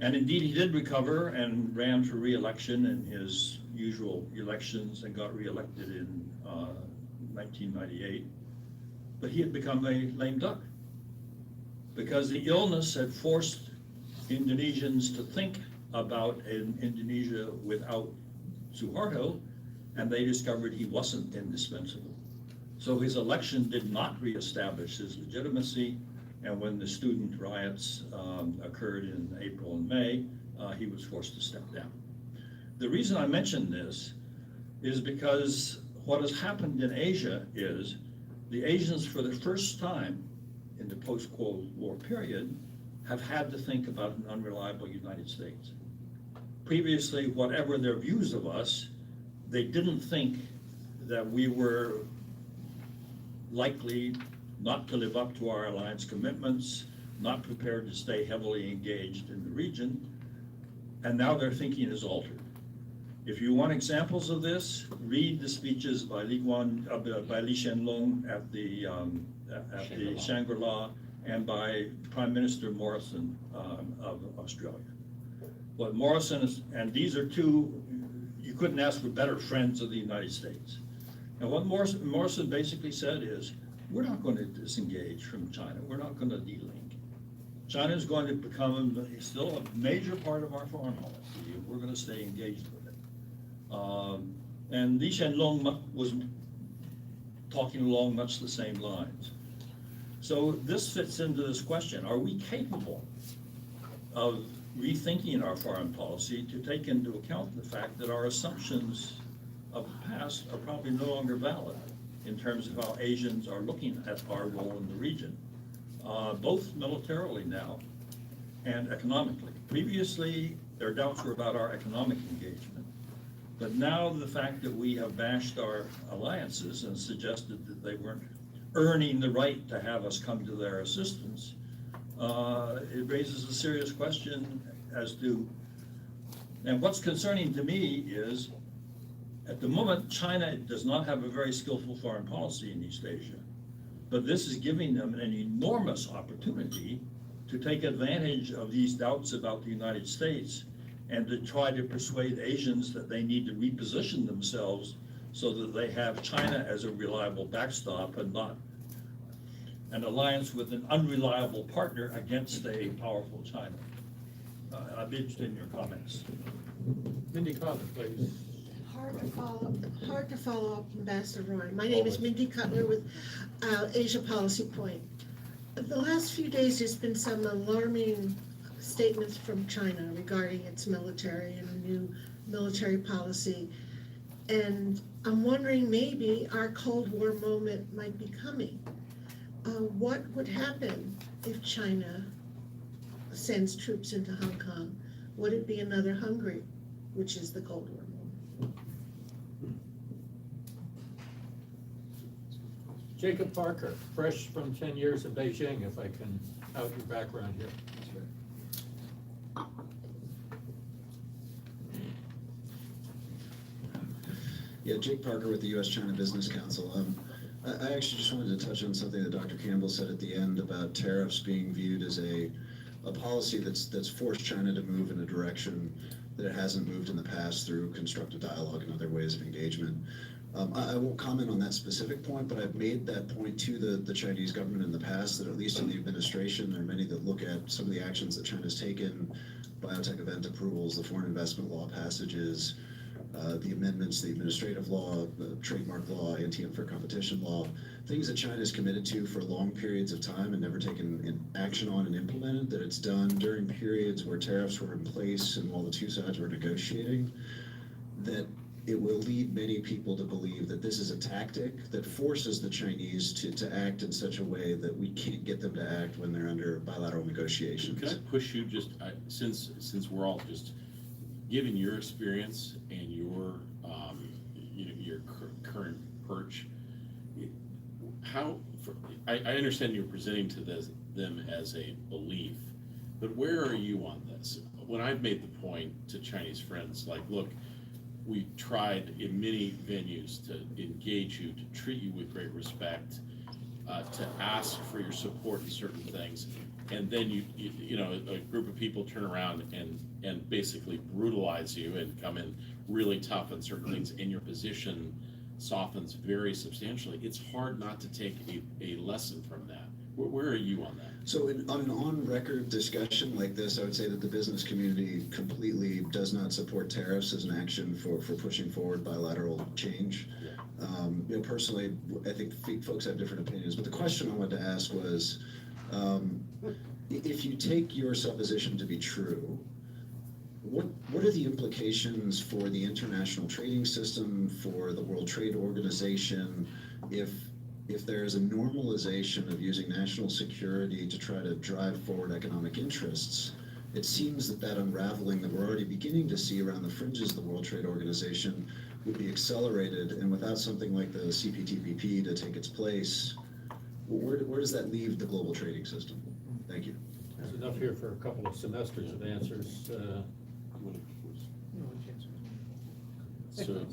And indeed, he did recover and ran for re-election in his usual elections and got re-elected in 1998. But he had become a lame duck because the illness had forced Indonesians to think about an Indonesia without Suharto, and they discovered he wasn't indispensable. So his election did not reestablish his legitimacy, and when the student riots occurred in April and May, he was forced to step down. The reason I mention this is because what has happened in Asia is the Asians, for the first time in the post-Cold War period, have had to think about an unreliable United States. Previously, whatever their views of us, they didn't think that we were likely not to live up to our alliance commitments, not prepared to stay heavily engaged in the region, and now their thinking is altered. If you want examples of this, read the speeches by Li Hsien-loong at the Shangri-La and by Prime Minister Morrison of Australia. What Morrison is, and these are two, you couldn't ask for better friends of the United States. And what Morrison basically said is, we're not going to disengage from China. We're not going to de-link. China is going to become still a major part of our foreign policy. We're going to stay engaged with it. And Li Hsien-loong was talking along much the same lines. So this fits into this question. Are we capable of rethinking our foreign policy to take into account the fact that our assumptions of the past are probably no longer valid in terms of how Asians are looking at our role in the region, both militarily now and economically. Previously, their doubts were about our economic engagement, but now the fact that we have bashed our alliances and suggested that they weren't earning the right to have us come to their assistance, it raises a serious question as to, and what's concerning to me is, at the moment, China does not have a very skillful foreign policy in East Asia, but this is giving them an enormous opportunity to take advantage of these doubts about the United States and to try to persuade Asians that they need to reposition themselves so that they have China as a reliable backstop and not an alliance with an unreliable partner against a powerful China. I'd be interested in your comments. Mindy Cotler, please. Hard to follow up, Ambassador Roy. My name is Mindy Cutler with Asia Policy Point. The last few days, there's been some alarming statements from China regarding its military and a new military policy. And I'm wondering, maybe our Cold War moment might be coming. What would happen if China sends troops into Hong Kong? Would it be another Hungary, which is the Cold War moment? Jacob Parker, fresh from 10 years in Beijing, if I can out your background here. Yeah, Jake Parker with the U.S. China Business Council. I actually just wanted to touch on something that Dr. Campbell said at the end about tariffs being viewed as a policy that's forced China to move in a direction that it hasn't moved in the past through constructive dialogue and other ways of engagement. I won't comment on that specific point, but I've made that point to the Chinese government in the past, that at least in the administration, there are many that look at some of the actions that China's taken, biotech event approvals, the foreign investment law passages, the amendments, the administrative law, the trademark law, anti-unfair competition law, things that China is committed to for long periods of time and never taken action on and implemented, that it's done during periods where tariffs were in place and while the two sides were negotiating, that it will lead many people to believe that this is a tactic that forces the Chinese to act in such a way that we can't get them to act when they're under bilateral negotiations. Can I push you just, since we're all just, given your experience and your, your current perch, I understand you're presenting to them as a belief, but where are you on this? When I've made the point to Chinese friends, like, look, we tried in many venues to engage you, to treat you with great respect, to ask for your support in certain things, and then you know, a group of people turn around and basically brutalize you and come in really tough on certain things, and your position softens very substantially. It's hard not to take a lesson from that. Where are you on that? So on an on-record discussion like this, I would say that the business community completely does not support tariffs as an action for pushing forward bilateral change. Yeah. Personally, I think folks have different opinions, but the question I wanted to ask was, if you take your supposition to be true, what are the implications for the international trading system, for the World Trade Organization, if there is a normalization of using national security to try to drive forward economic interests? It seems that unraveling that we're already beginning to see around the fringes of the World Trade Organization would be accelerated, and without something like the CPTPP to take its place, where does that leave the global trading system? Thank you. There's enough here for a couple of semesters of answers. So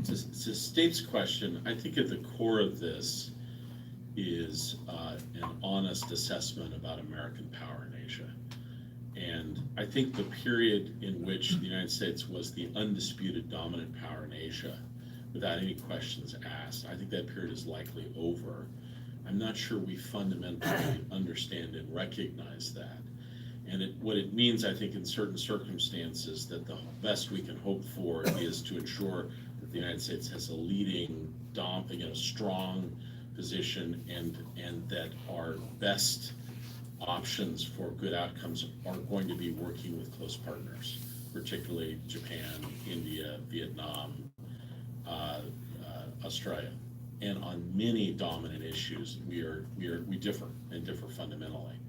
to State's question, I think at the core of this is an honest assessment about American power in Asia. And I think the period in which the United States was the undisputed dominant power in Asia, without any questions asked, I think that period is likely over. I'm not sure we fundamentally understand and recognize that. And what it means, I think, in certain circumstances, that the best we can hope for is to ensure that the United States has a leading, strong position, and that our best options for good outcomes are going to be working with close partners, particularly Japan, India, Vietnam, Australia. And on many dominant issues, we differ and differ fundamentally.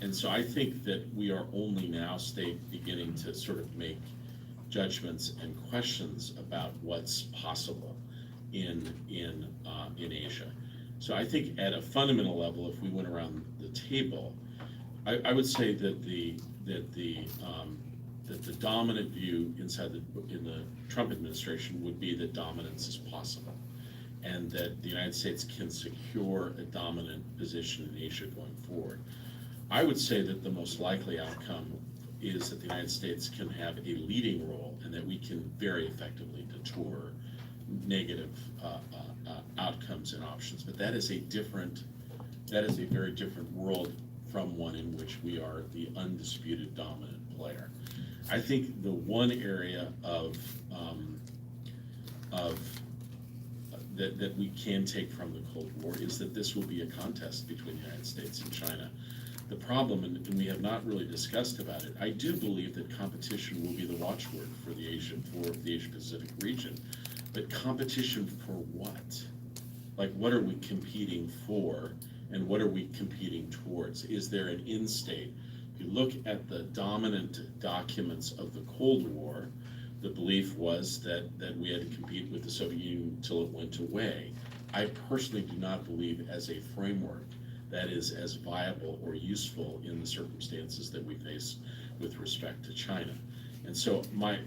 And so I think that we are only now beginning to sort of make judgments and questions about what's possible in Asia. So I think at a fundamental level, if we went around the table, I would say that the dominant view in the Trump administration would be that dominance is possible, and that the United States can secure a dominant position in Asia going forward. I would say that the most likely outcome is that the United States can have a leading role, and that we can very effectively deter negative outcomes and options. But that is a very different world from one in which we are the undisputed dominant player. I think the one area that we can take from the Cold War is that this will be a contest between the United States and China. The problem, and we have not really discussed about it, I do believe that competition will be the watchword for the Asia Pacific region. But competition for what? Like, what are we competing for, and what are we competing towards? Is there an end state? If you look at the dominant documents of the Cold War, the belief was that we had to compete with the Soviet Union until it went away. I personally do not believe as a framework that is as viable or useful in the circumstances that we face with respect to China. And so my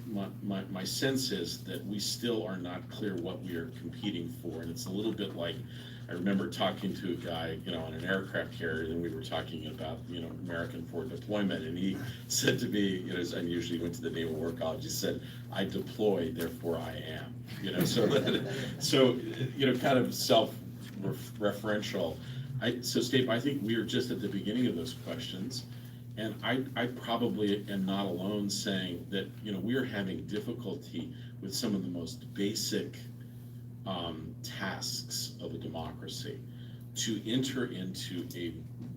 sense is that we still are not clear what we are competing for. And it's a little bit like, I remember talking to a guy, on an aircraft carrier, and we were talking about, American forward deployment. And he said to me, as I usually went to the Naval War College, he said, I deploy, therefore I am. So kind of self-referential. So Steve, I think we are just at the beginning of those questions. And I probably am not alone saying that, we are having difficulty with some of the most basic tasks of a democracy to enter into a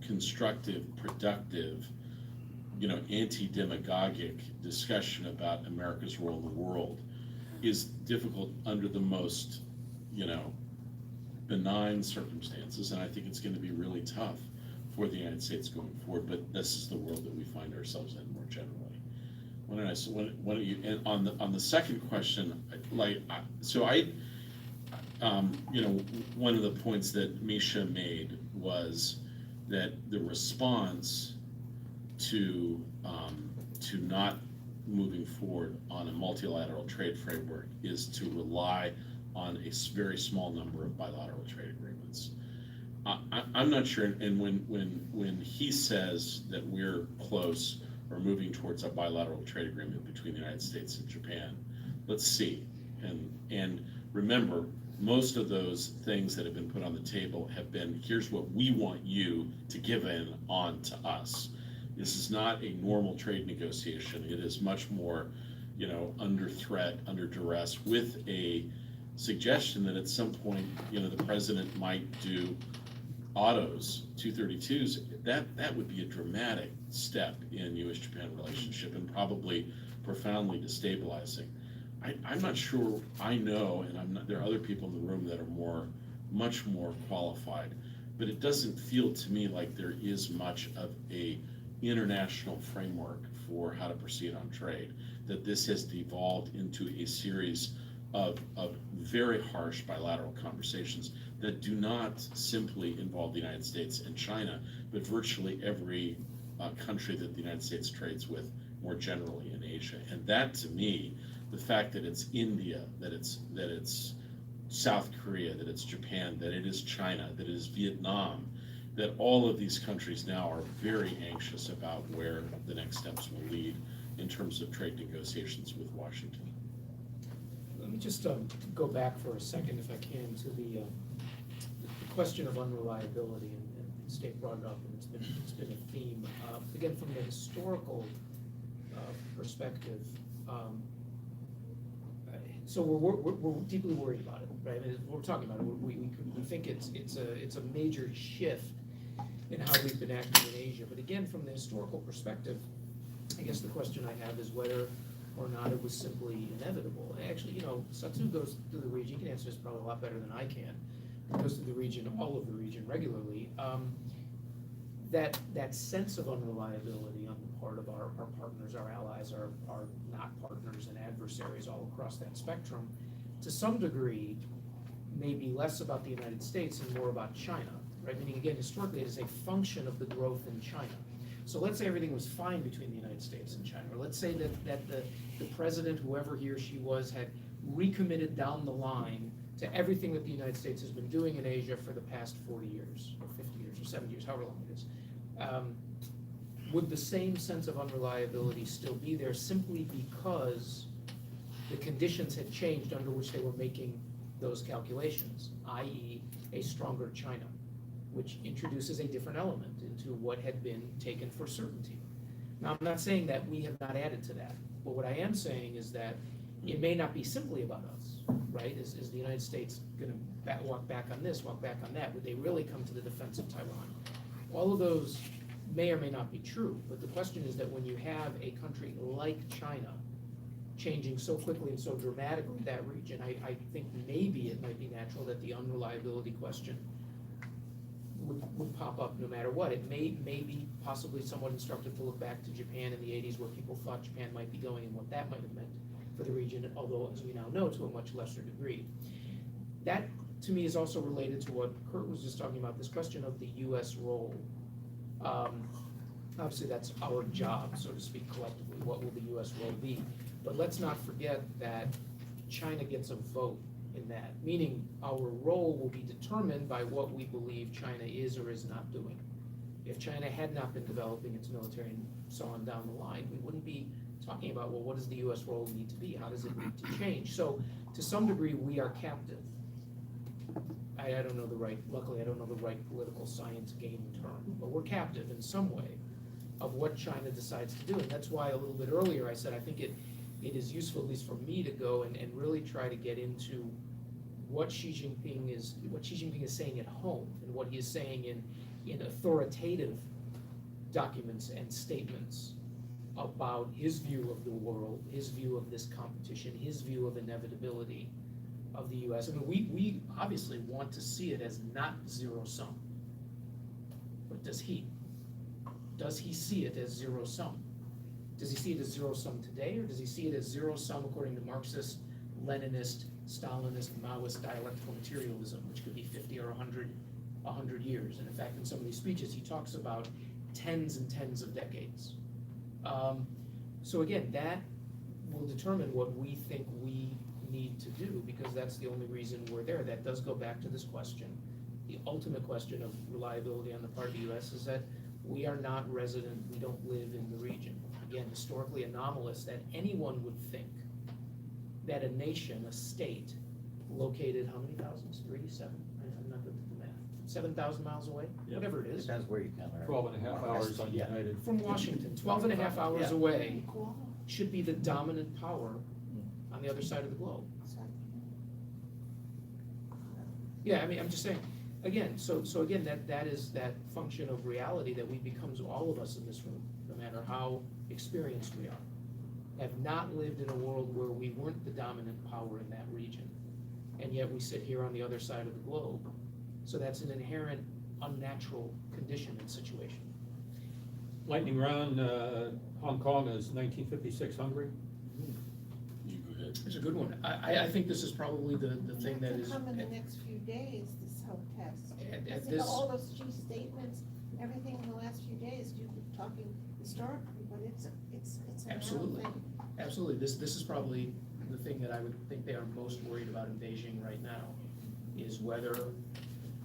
constructive, productive, anti-demagogic discussion about America's role in the world is difficult under the most, benign circumstances, and I think it's going to be really tough for the United States going forward. But this is the world that we find ourselves in more generally. When don't you? And on the second question, one of the points that Misha made was that the response to not moving forward on a multilateral trade framework is to rely on a very small number of bilateral trade agreements. I'm not sure, and when he says that we're close or moving towards a bilateral trade agreement between the United States and Japan, let's see. And remember, most of those things that have been put on the table have been, here's what we want you to give in on to us. This is not a normal trade negotiation. It is much more, under threat, under duress, with a suggestion that at some point, the president might do autos, 232s. That would be a dramatic step in U.S.-Japan relationship and probably profoundly destabilizing. I'm not sure I know, and there are other people in the room that are much more qualified, but it doesn't feel to me like there is much of a international framework for how to proceed on trade, that this has devolved into a series of very harsh bilateral conversations that do not simply involve the United States and China, but virtually every country that the United States trades with more generally in Asia. And that, to me, the fact that it's India, that it's South Korea, that it's Japan, that it is China, that it is Vietnam, that all of these countries now are very anxious about where the next steps will lead in terms of trade negotiations with Washington. Let me just go back for a second, if I can, to the question of unreliability, and State brought it up, and it's been a theme. Again, from the historical perspective, so we're deeply worried about it, right? We're talking about it. We think it's a major shift in how we've been acting in Asia. But again, from the historical perspective, I guess the question I have is whether or not it was simply inevitable. Actually, Satu goes to the region. You can answer this probably a lot better than I can. He goes to the region, all of the region regularly. That sense of unreliability on the part of our partners, our allies, our not partners and adversaries all across that spectrum, to some degree, may be less about the United States and more about China, right? Meaning, again, historically, it is a function of the growth in China. So let's say everything was fine between the United States and China, or let's say that the president, whoever he or she was, had recommitted down the line to everything that the United States has been doing in Asia for the past 40 years, or 50 years, or 70 years, however long it is. Would the same sense of unreliability still be there simply because the conditions had changed under which they were making those calculations, i.e. a stronger China, which introduces a different element into what had been taken for certainty? Now, I'm not saying that we have not added to that, but what I am saying is that it may not be simply about us, right? Is the United States going to walk back on this, walk back on that? Would they really come to the defense of Taiwan? All of those may or may not be true, but the question is that when you have a country like China changing so quickly and so dramatically that region, I think maybe it might be natural that the unreliability question would pop up no matter what. It may be possibly somewhat instructive to look back to Japan in the 80s, where people thought Japan might be going and what that might have meant for the region, although, as we now know, to a much lesser degree. That, to me, is also related to what Kurt was just talking about, this question of the U.S. role. Obviously, that's our job, so to speak, collectively. What will the U.S. role be? But let's not forget that China gets a vote in that, meaning our role will be determined by what we believe China is or is not doing. If China had not been developing its military and so on down the line, we wouldn't be talking about, well, what does the U.S. role need to be? How does it need to change? So, to some degree, we are captive. I don't know luckily I don't know the right political science game term, but we're captive in some way. of what China decides to do. And that's why a little bit earlier I said, I think it is useful, at least for me, to go and really try to get into what Xi Jinping is saying at home, and what he is saying in authoritative documents and statements about his view of the world, his view of this competition, his view of inevitability of the US. I mean, we obviously want to see it as not zero sum. But does he? Does he see it as zero sum? Does he see it as zero sum today, or does he see it as zero sum according to Marxist, Leninist, Stalinist, Maoist dialectical materialism, which could be 50 or 100 years? And in fact, in some of these speeches, he talks about tens and tens of decades. So again, that will determine what we think we need to do, because that's the only reason we're there. That does go back to this question. The ultimate question of reliability on the part of the US is that we are not resident, we don't live in the region. Again, historically anomalous that anyone would think that a nation, a state, located how many thousands? 37? I'm not good at the math. 7,000 miles away? Yeah. Whatever it is. Depends where you come from. 12 and a half hours on Yeah. United. From Washington, 12 and a half hours Yeah. away, should be the dominant power on the other side of the globe. Yeah, I mean, I'm just saying, again, so again, that is that function of reality that we becomes all of us in this room, no matter how experienced we are, have not lived in a world where we weren't the dominant power in that region, and yet we sit here on the other side of the globe. So that's an inherent unnatural condition and situation. Lightning round, Hong Kong is 1956 Hungary. You go ahead. It's a good one. I think this is probably the thing that is, Come in the next few days, this whole test. At Because this- all those G statements, everything in the last few days, you've been talking historically, but it's a now Absolutely. thing. absolutely, this is probably the thing that I would think they are most worried about in Beijing right now, is whether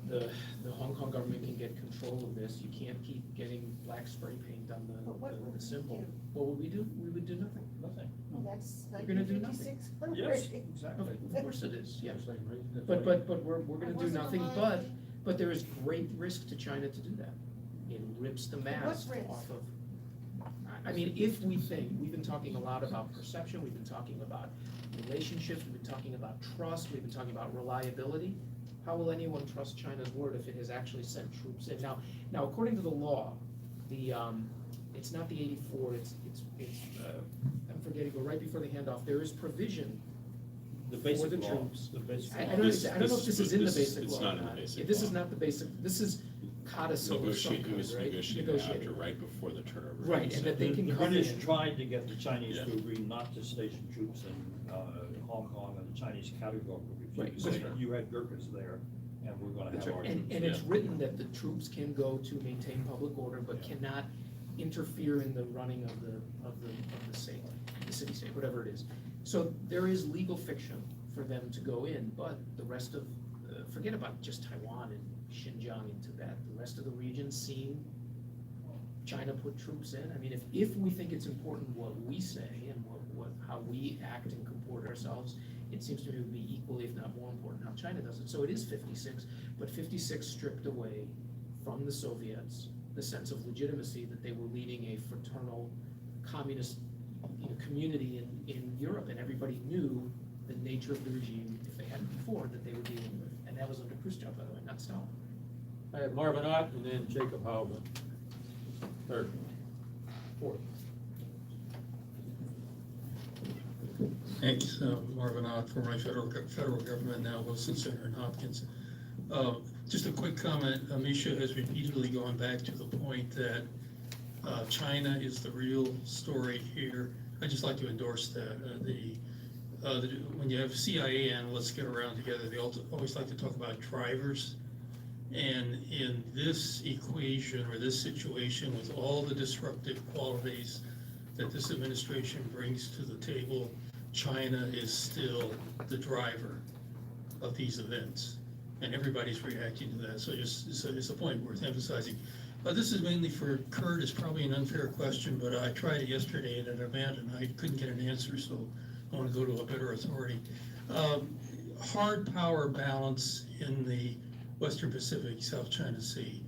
the Hong Kong government can get control of this. You can't keep getting black spray paint on But what would the we symbol. do? What would we do? We would do nothing. Nothing. Well, that's We're gonna do nothing. 1956. Yes, exactly. Of course it is, yeah. Same, right? But we're I gonna do wasn't nothing, alive. but there is great risk to China to do that. It rips the mask risk? off of. I mean, if we think, we've been talking a lot about perception, we've been talking about relationships, we've been talking about trust, we've been talking about reliability. How will anyone trust China's word if it has actually sent troops in? Now, according to the law, it's not the 84, I'm forgetting, but right before the handoff, there is provision The for basic the law, troops. the basic I law. don't know if this is in the This- basic it's law not or in the not. basic This is law. not the basic, this is codicil of some It kind, was right? negotiated Negotiated. after, right before the turnover. Right, and that they can The come British in. tried to get the Chinese Yeah. to agree not to station troops in Hong Kong, and the Chinese categorically Right, refused, saying but- you had Gurkhas there, and we're gonna That's have right. our troops. And it's yeah. written that the troops can go to maintain public order, but cannot interfere in the running of the state, the city-state, whatever it is. So there is legal fiction for them to go in, but the rest of, forget about just Taiwan and Xinjiang and Tibet, the rest of the region seen China put troops in. I mean, if we think it's important what we say and how we act and comport ourselves, it seems to me it would be equally, if not more important, how China does it. So it is 56, but 56 stripped away from the Soviets the sense of legitimacy that they were leading a fraternal communist community in Europe, and everybody knew the nature of the regime, if they hadn't before, that they were dealing with. And that was under Khrushchev, by the way, not Stalin. I have Marvin Ott and then Jacob Halvin. Third. Fourth. Thanks, Marvin Ott, for my federal government now, Wilson Center in Hopkins. Just a quick comment, Misha has repeatedly gone back to the point that China is the real story here. I'd just like to endorse that. When you have CIA analysts get around together, they always like to talk about drivers. And in this equation or this situation, with all the disruptive qualities that this administration brings to the table, China is still the driver of these events, and everybody's reacting to that. So it's a point worth emphasizing. This is mainly for Kurt. It's probably an unfair question, but I tried it yesterday at an event and I couldn't get an answer, so I want to go to a better authority. Hard power balance in the Western Pacific, South China Sea.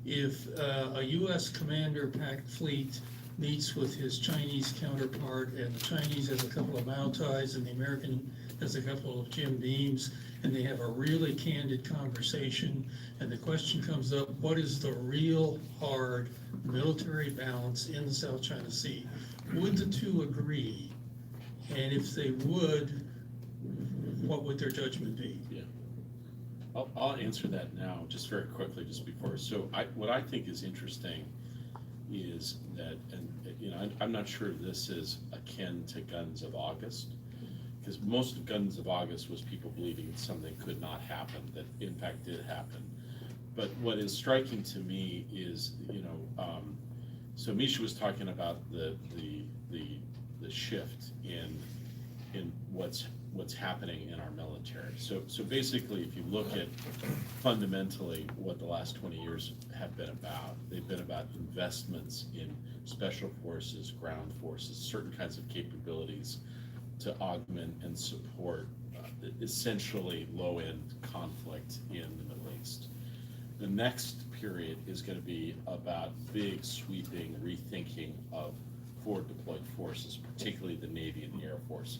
if a U.S. commander-packed fleet meets with his Chinese counterpart, and the Chinese has a couple of Mautais and the American has a couple of Jim Beams, and they have a really candid conversation, and the question comes up, what is the real hard military balance in the South China Sea? Would the two agree? And if they would, what would their judgment be? I'll answer that now, just very quickly, just before. So what I think is interesting is that, and I'm not sure this is akin to Guns of August, because most of Guns of August was people believing that something could not happen, that in fact did happen. But what is striking to me is, so Misha was talking about the shift in what's happening in our military. So basically, if you look at fundamentally what the last 20 years have been about, they've been about investments in special forces, ground forces, certain kinds of capabilities to augment and support essentially low-end conflict in the Middle East. The next period is going to be about big sweeping rethinking of forward deployed forces, particularly the Navy and the Air Force,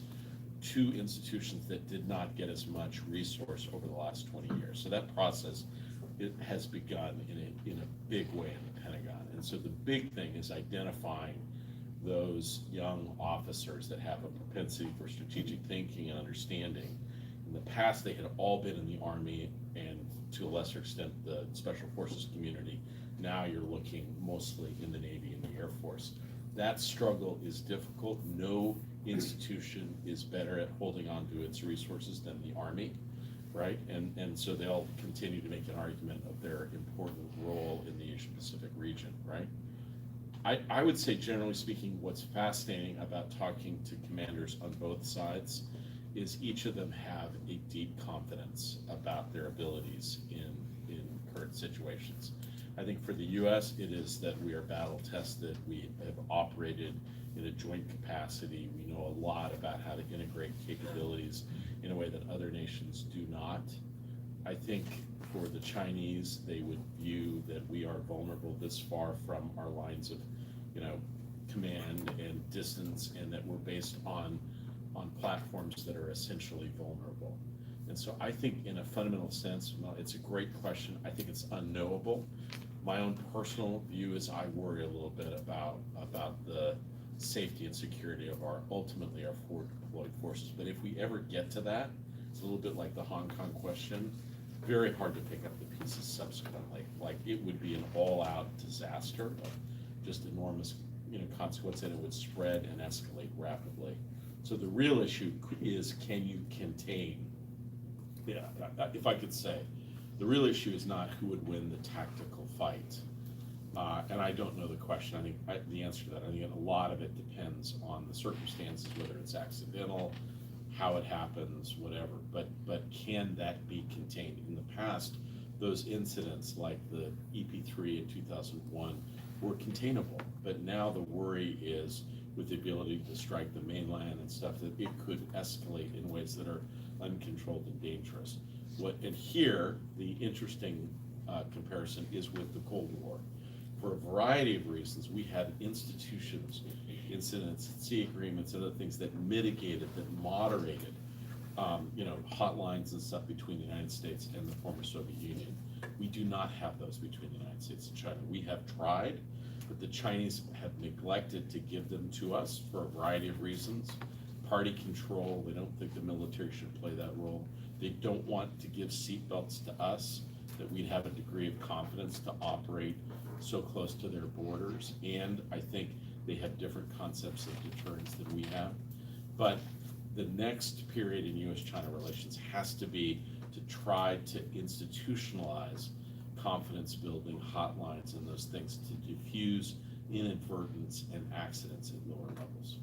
two institutions that did not get as much resource over the last 20 years. So that process, it has begun in a big way in the Pentagon. And so the big thing is identifying those young officers that have a propensity for strategic thinking and understanding. In the past, they had all been in the Army and to a lesser extent the Special Forces community. Now you're looking mostly in the Navy and the Air Force. That struggle is difficult. No institution is better at holding on to its resources than the Army, right? And so they'll continue to make an argument of their important role in the Asia Pacific region, right? I would say, generally speaking, what's fascinating about talking to commanders on both sides is each of them have a deep confidence about their abilities in current situations. I think for the U.S., it is that we are battle tested. We have operated in a joint capacity. We know a lot about how to integrate capabilities in a way that other nations do not. I think for the Chinese, they would view that we are vulnerable this far from our lines of, command and distance, and that we're based on platforms that are essentially vulnerable. And so I think in a fundamental sense, well, it's a great question. I think it's unknowable. My own personal view is I worry a little bit about the safety and security of ultimately our forward deployed forces. But if we ever get to that, it's a little bit like the Hong Kong question, very hard to pick up the pieces subsequently. Like it would be an all-out disaster of just enormous consequence, and it would spread and escalate rapidly. So the real issue is, can you contain, if I could say, the real issue is not who would win the tactical fight. And I don't know the question. I think the answer to that, I think a lot of it depends on the circumstances, whether it's accidental, how it happens, whatever. But can that be contained? In the past, those incidents like the EP3 in 2001 were containable. But now the worry is with the ability to strike the mainland and stuff, that it could escalate in ways that are uncontrolled and dangerous. And here, the interesting comparison is with the Cold War. For a variety of reasons, we had institutions, incidents, sea agreements, and other things that mitigated, that moderated, hotlines and stuff between the United States and the former Soviet Union. We do not have those between the United States and China. We have tried, but the Chinese have neglected to give them to us for a variety of reasons. Party control, they don't think the military should play that role. They don't want to give seatbelts to us, that we'd have a degree of confidence to operate so close to their borders. And I think they have different concepts of deterrence than we have. But the next period in U.S. China relations has to be to try to institutionalize confidence building hotlines and those things to diffuse inadvertence and accidents at lower levels.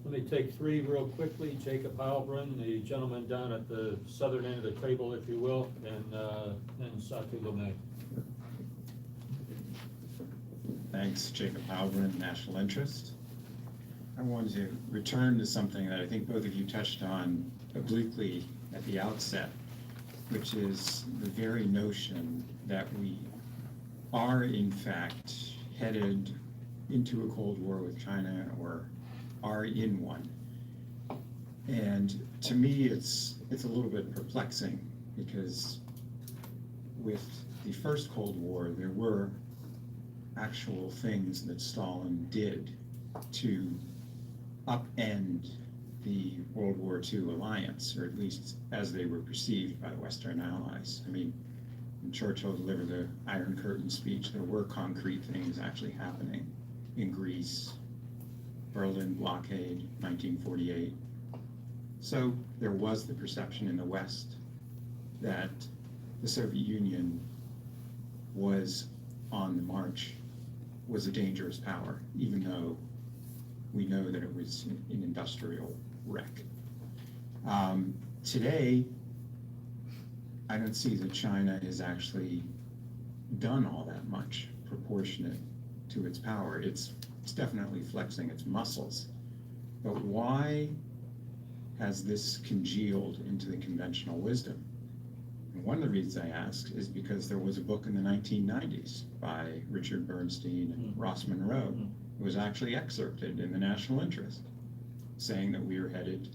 Let me take three real quickly. Jacob Heilbrunn, the gentleman down at the southern end of the table, if you will, and Satu Lemay. Thanks, Jacob Heilbrunn, National Interest. I wanted to return to something that I think both of you touched on obliquely at the outset, which is the very notion that we are in fact headed into a Cold War with China or are in one. And to me, it's a little bit perplexing because with the first Cold War, there were actual things that Stalin did to upend the World War II alliance, or at least as they were perceived by the Western Allies. I mean, when Churchill delivered the Iron Curtain speech, there were concrete things actually happening in Greece, Berlin blockade, 1948. So there was the perception in the West that the Soviet Union was on the march, was a dangerous power, even though we know that it was an industrial wreck. Today, I don't see that China has actually done all that much proportionate to its power. It's definitely flexing its muscles. But why has this congealed into the conventional wisdom? And one of the reasons I ask is because there was a book in the 1990s by Richard Bernstein and Ross Monroe. It was actually excerpted in the National Interest, saying that we were headed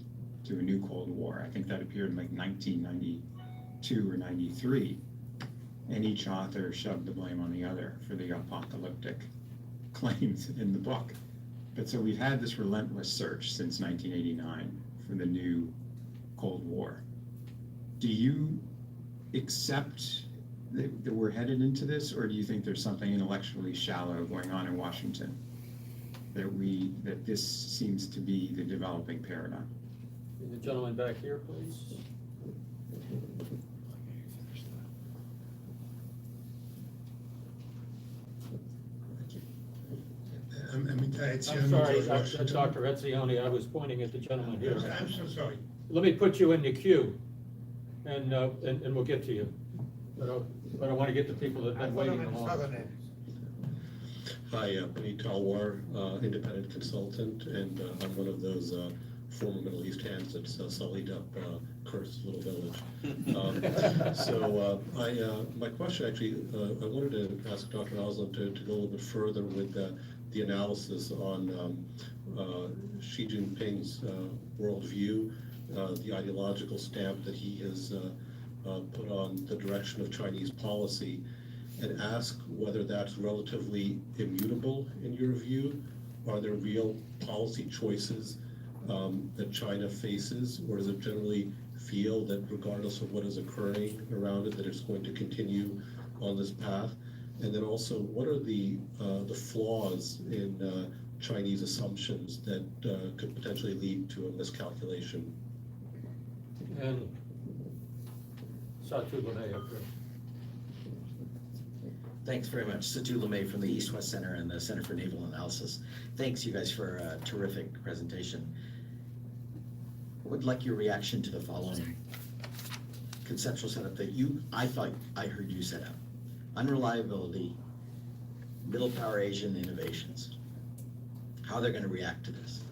to a new Cold War. I think that appeared in like 1992 or 93. And each author shoved the blame on the other for the apocalyptic claims in the book. But so we've had this relentless search since 1989 for the new Cold War. Do you accept that we're headed into this, or do you think there's something intellectually shallow going on in Washington? That this seems to be the developing paradigm? The gentleman back here, please. I'm sorry, that's Dr. Etzioni. I was pointing at the gentleman here. I'm so sorry. Let me put you in the queue, and we'll get to you. But I want to get to people that have been waiting a long time. Hi, Puneet Talwar, independent consultant, and I'm one of those former Middle East hands that's sullied up Kurt's little village. My question actually, I wanted to ask Dr. Auslin to go a little bit further with the analysis on Xi Jinping's worldview, the ideological stamp that he has put on the direction of Chinese policy, and ask whether that's relatively immutable in your view. Are there real policy choices that China faces, or does it generally feel that regardless of what is occurring around it, that it's going to continue on this path? And then also, what are the flaws in Chinese assumptions that could potentially lead to a miscalculation? And Satu Lemay up there. Thanks very much. Satu Lemay from the East-West Center and the Center for Naval Analysis. Thanks, you guys, for a terrific presentation. I would like your reaction to the following conceptual setup that I thought I heard you set up. Unreliability, middle power Asian innovations, how they're going to react to this.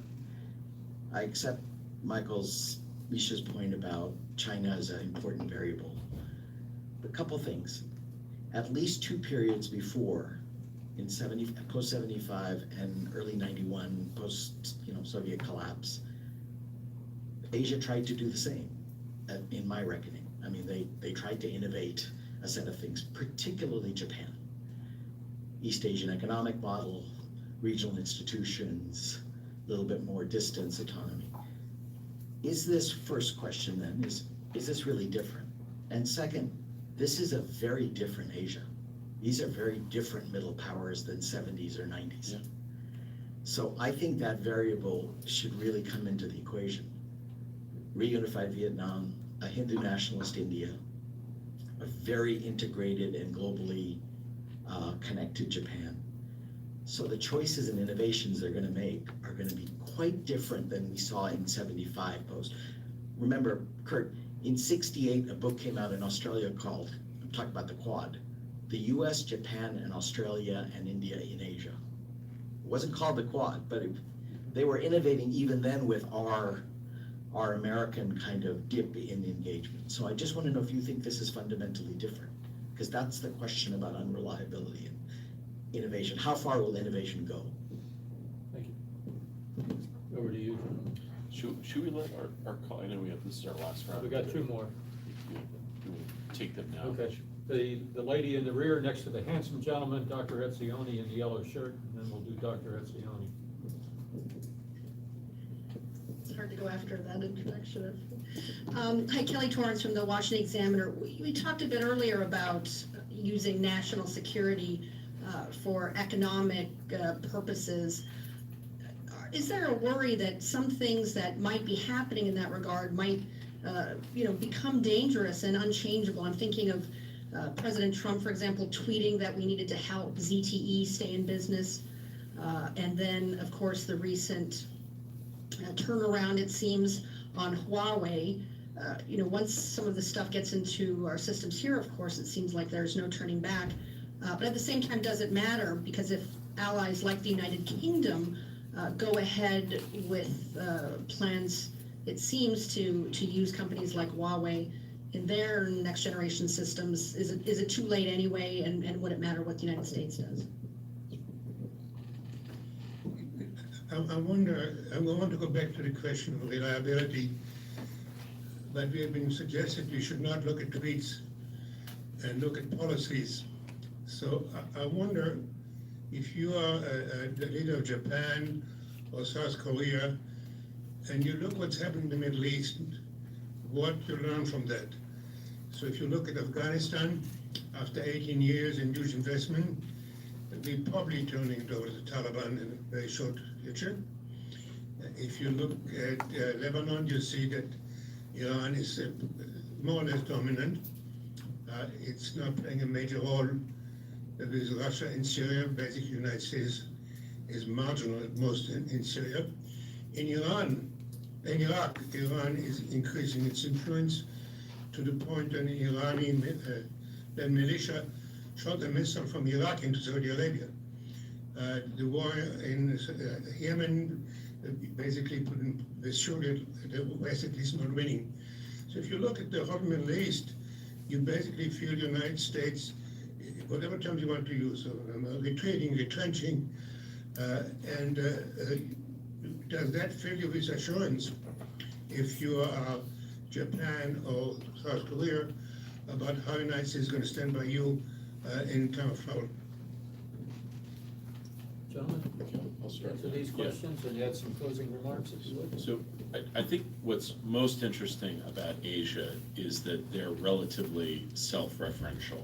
I accept Misha's point about China as an important variable. But a couple things. At least two periods before, in post-75 and early 91, post-Soviet collapse, Asia tried to do the same, in my reckoning. I mean, they tried to innovate a set of things, particularly Japan. East Asian economic model, regional institutions, a little bit more distance, autonomy. Is this, first question then, is this really different? And second, this is a very different Asia. These are very different middle powers than 70s or 90s. Yeah. So I think that variable should really come into the equation. Reunified Vietnam, a Hindu nationalist India, a very integrated and globally connected Japan. So the choices and innovations they're going to make are going to be quite different than we saw in 75 post. Remember, Kurt, in 68, a book came out in Australia called, I'm talking about the Quad, the U.S., Japan, and Australia and India in Asia. It wasn't called the Quad, but they were innovating even then with our American kind of dip in engagement. So I just want to know if you think this is fundamentally different, Because that's the question about unreliability and innovation. How far will innovation go? Thank you. Over to you. Should we let our call, I know this is our last round. We got two more. Do we take them now? Okay. The lady in the rear next to the handsome gentleman, Dr. Etzioni in the yellow shirt, and then we'll do Dr. Etzioni. It's hard to go after that introduction. Hi, Kelly Torrance from the Washington Examiner. We talked a bit earlier about using national security for economic purposes. Is there a worry that some things that might be happening in that regard might, become dangerous and unchangeable? I'm thinking of President Trump, for example, tweeting that we needed to help ZTE stay in business. And then, of course, the recent turnaround, it seems, on Huawei. Once some of the stuff gets into our systems here, of course, it seems like there's no turning back. But at the same time, does it matter? Because if allies like the United Kingdom go ahead with plans, it seems, to use companies like Huawei in their next generation systems, is it too late anyway, and would it matter what the United States does? I wonder, I want to go back to the question of reliability, but we have been suggested we should not look at tweets and look at policies. So I wonder if you are the leader of Japan or South Korea, and you look what's happening in the Middle East, what you learn from that. So if you look at Afghanistan, after 18 years in huge investment, we're probably turning it over to the Taliban in a very short future. If you look at Lebanon, you see that Iran is more or less dominant. It's not playing a major role with Russia in Syria. Basically, the United States is marginal at most in Syria. In Iraq, Iran is increasing its influence to the point that the Iranian militia shot a missile from Iraq into Saudi Arabia. The war in Yemen basically put in the Shia, the West at least not winning. So if you look at the whole Middle East, you basically feel the United States, whatever terms you want to use, retreating, retrenching, and does that fill you with assurance if you are Japan or South Korea about how the United States is going to stand by you in time of trouble? Gentlemen, Okay, I'll start. answer these Yeah. questions and add some closing remarks if you would. So I think what's most interesting about Asia is that they're relatively self-referential.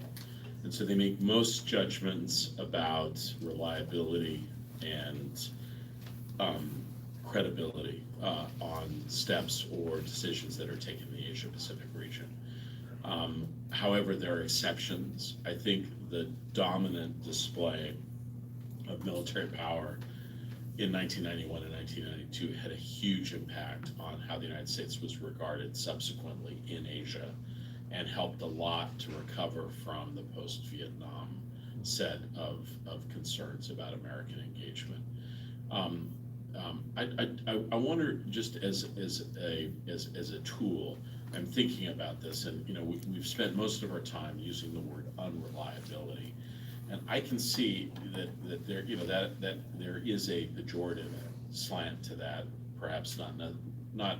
And so they make most judgments about reliability and credibility on steps or decisions that are taken in the Asia-Pacific region. However, there are exceptions. I think the dominant display of military power in 1991 and 1992 had a huge impact on how the United States was regarded subsequently in Asia, and helped a lot to recover from the post-Vietnam set of concerns about American engagement. I wonder, just as a tool, I'm thinking about this, and we've spent most of our time using the word unreliability. And I can see that there, that there is a pejorative slant to that, perhaps not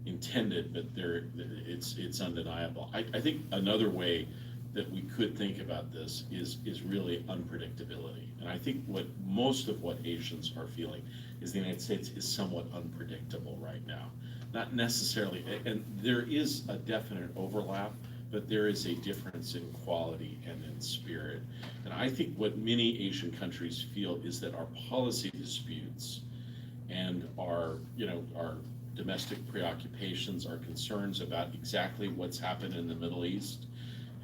intended, but it's undeniable. I think another way that we could think about this is really unpredictability. And I think most of what Asians are feeling is the United States is somewhat unpredictable right now. Not necessarily, and there is a definite overlap, but there is a difference in quality and in spirit. And I think what many Asian countries feel is that our policy disputes and our domestic preoccupations, our concerns about exactly what's happened in the Middle East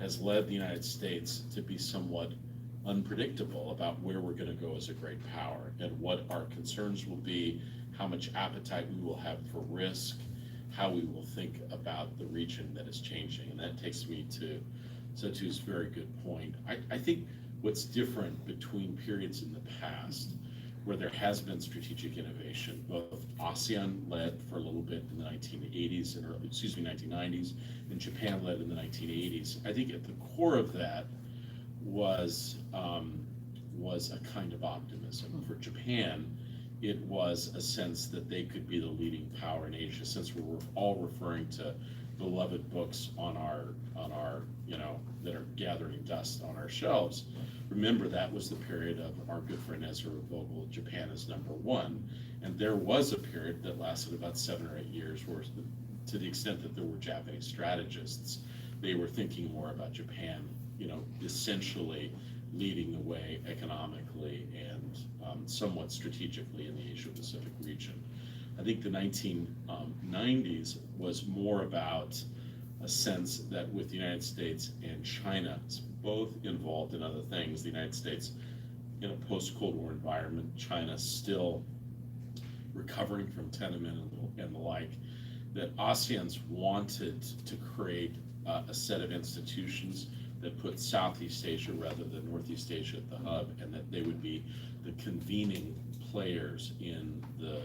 has led the United States to be somewhat unpredictable about where we're going to go as a great power and what our concerns will be, how much appetite we will have for risk, how we will think about the region that is changing. And that takes me to Satu's very good point. I think what's different between periods in the past where there has been strategic innovation. Both ASEAN led for a little bit in the 1980s and 1990s, and Japan led in the 1980s. I think at the core of that was a kind of optimism. For Japan, it was a sense that they could be the leading power in Asia, since we're all referring to beloved books on our that are gathering dust on our shelves. Remember, that was the period of our good friend Ezra Vogel, Japan is #1, and there was a period that lasted about 7 or 8 years where, to the extent that there were Japanese strategists, they were thinking more about Japan, essentially leading the way economically and somewhat strategically in the Asia-Pacific region. I think the 1990s was more about a sense that with the United States and China both involved in other things, the United States in a post-Cold War environment, China still recovering from Tiananmen and the like, that ASEANs wanted to create a set of institutions that put Southeast Asia rather than Northeast Asia at the hub, and that they would be the convening players in the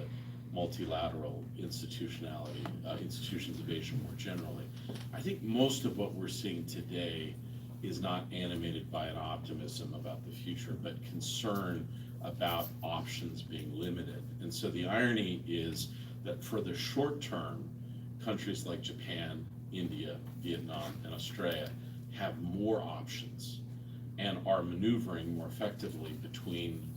multilateral institutionality, institutions of Asia more generally. I think most of what we're seeing today is not animated by an optimism about the future, but concern about options being limited. And so the irony is that for the short term, countries like Japan, India, Vietnam, and Australia have more options and are maneuvering more effectively between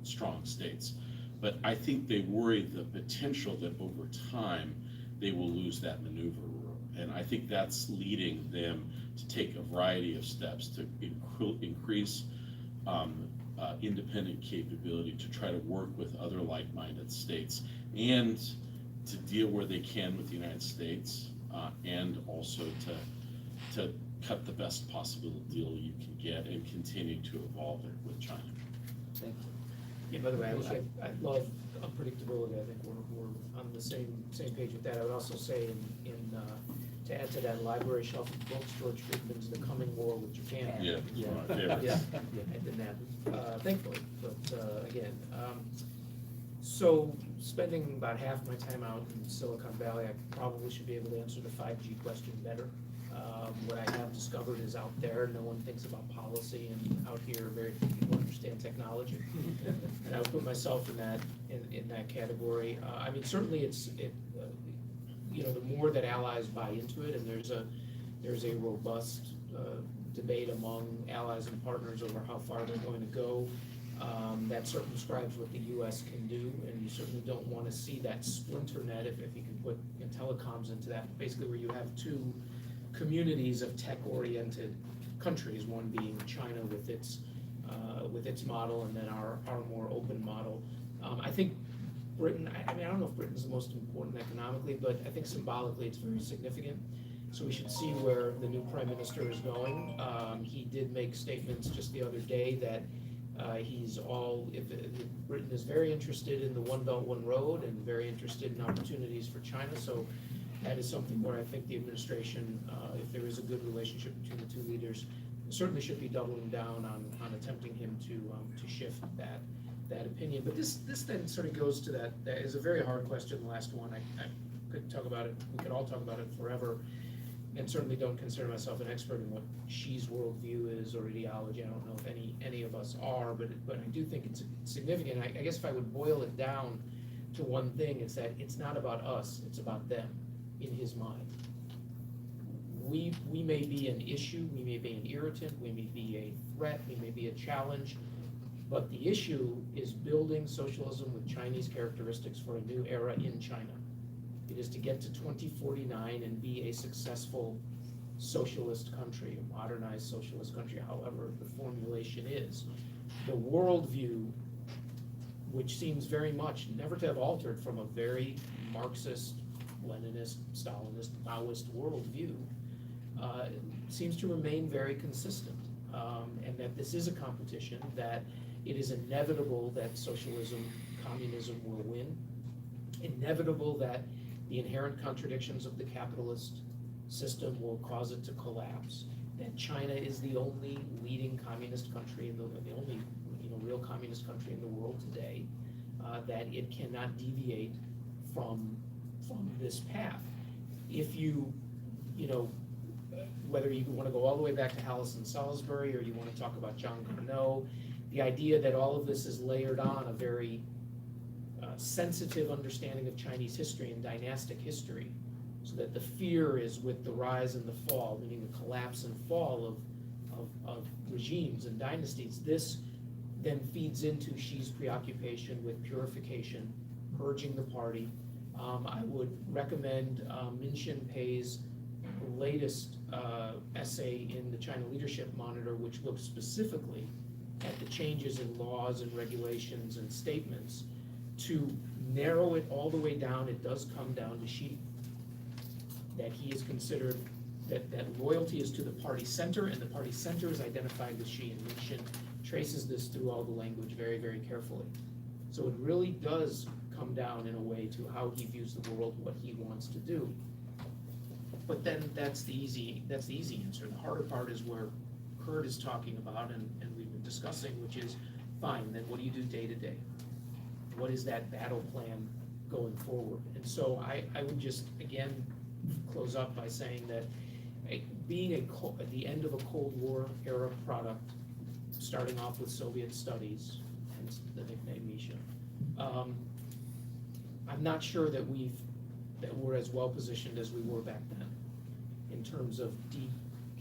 strong states. But I think they worry the potential that over time they will lose that maneuver room. And I think that's leading them to take a variety of steps to increase independent capability, to try to work with other like-minded states, and to deal where they can with the United States, and also to cut the best possible deal you can get and continue to evolve it with China. Thank you. Yeah, by the way, I love unpredictability. I think we're on the same page with that. I would also say to add to that, library shelf of books, George Friedman's The Coming War with Japan. Yeah, Yeah, one of my favorites. yeah, it didn't happen, thankfully, but again, so spending about half my time out in Silicon Valley, I probably should be able to answer the 5G question better. What I have discovered is out there, no one thinks about policy, and out here, very few people understand technology. And I would put myself in that category. I mean, certainly the more that allies buy into it, and there's a robust debate among allies and partners over how far they're going to go. That circumscribes what the U.S. can do, and you certainly don't want to see that splinter net, if you can put telecoms into that, basically where you have two communities of tech-oriented countries, one being China with its model, and then our more open model. I think Britain, I mean, I don't know if Britain's the most important economically, but I think symbolically it's very significant. So we should see where the new prime minister is going. He did make statements just the other day that Britain is very interested in the One Belt, One Road, and very interested in opportunities for China. So that is something where I think the administration, if there is a good relationship between the two leaders, certainly should be doubling down on attempting him to shift that opinion. But this then sort of goes to that is a very hard question, the last one. I could talk about it, we could all talk about it forever, and certainly don't consider myself an expert in what Xi's worldview is or ideology. I don't know if any of us are, but I do think it's significant. I guess if I would boil it down to one thing, it's that it's not about us, it's about them, in his mind. We may be an issue, we may be an irritant, we may be a threat, we may be a challenge, but the issue is building socialism with Chinese characteristics for a new era in China. It is to get to 2049 and be a successful socialist country, a modernized socialist country, however the formulation is. The worldview, which seems very much never to have altered from a very Marxist, Leninist, Stalinist, Maoist worldview, seems to remain very consistent, and that this is a competition, that it is inevitable that socialism, communism will win, inevitable that the inherent contradictions of the capitalist system will cause it to collapse, that China is the only leading communist country and the only real communist country in the world today, that it cannot deviate from this path. If you know, whether you want to go all the way back to Hallison Salisbury, or you want to talk about John Garneau, the idea that all of this is layered on a very sensitive understanding of Chinese history and dynastic history, so that the fear is with the rise and the fall, meaning the collapse and fall of regimes and dynasties. This then feeds into Xi's preoccupation with purification, purging the party. I would recommend Min Shin Pei's latest essay in the China Leadership Monitor, which looks specifically at the changes in laws and regulations and statements. To narrow it all the way down, it does come down to Xi. That he is considered, that loyalty is to the party center, and the party center is identified with Xi, and Min Shin traces this through all the language very, very carefully. So it really does come down in a way to how he views the world, what he wants to do. But then that's the easy answer. The harder part is where Kurt is talking about, and we've been discussing, which is, fine, then what do you do day to day? What is that battle plan going forward? And so I would just, again, close up by saying that being at the end of a Cold War era product, starting off with Soviet studies, hence the nickname Misha, I'm not sure that we're as well positioned as we were back then in terms of deep,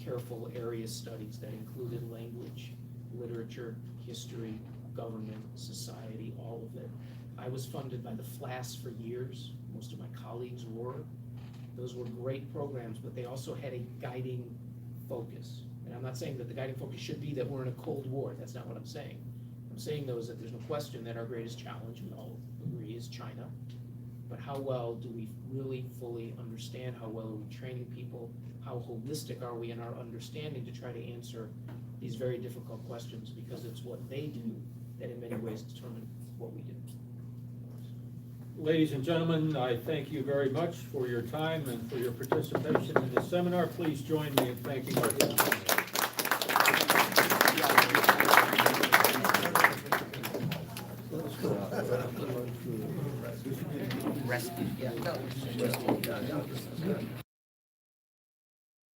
careful area studies that included language, literature, history, government, society, all of it. I was funded by the FLAS for years. Most of my colleagues were. Those were great programs, but they also had a guiding focus. And I'm not saying that the guiding focus should be that we're in a Cold War. That's not what I'm saying. I'm saying, though, is that there's no question that our greatest challenge, we all agree, is China. But how well do we really fully understand? How well are we training people? How holistic are we in our understanding to try to answer these very difficult questions? Because it's what they do that in many ways determine what we do. Ladies and gentlemen, I thank you very much for your time and for your participation in this seminar. Please join me in thanking our Rescue. Yeah.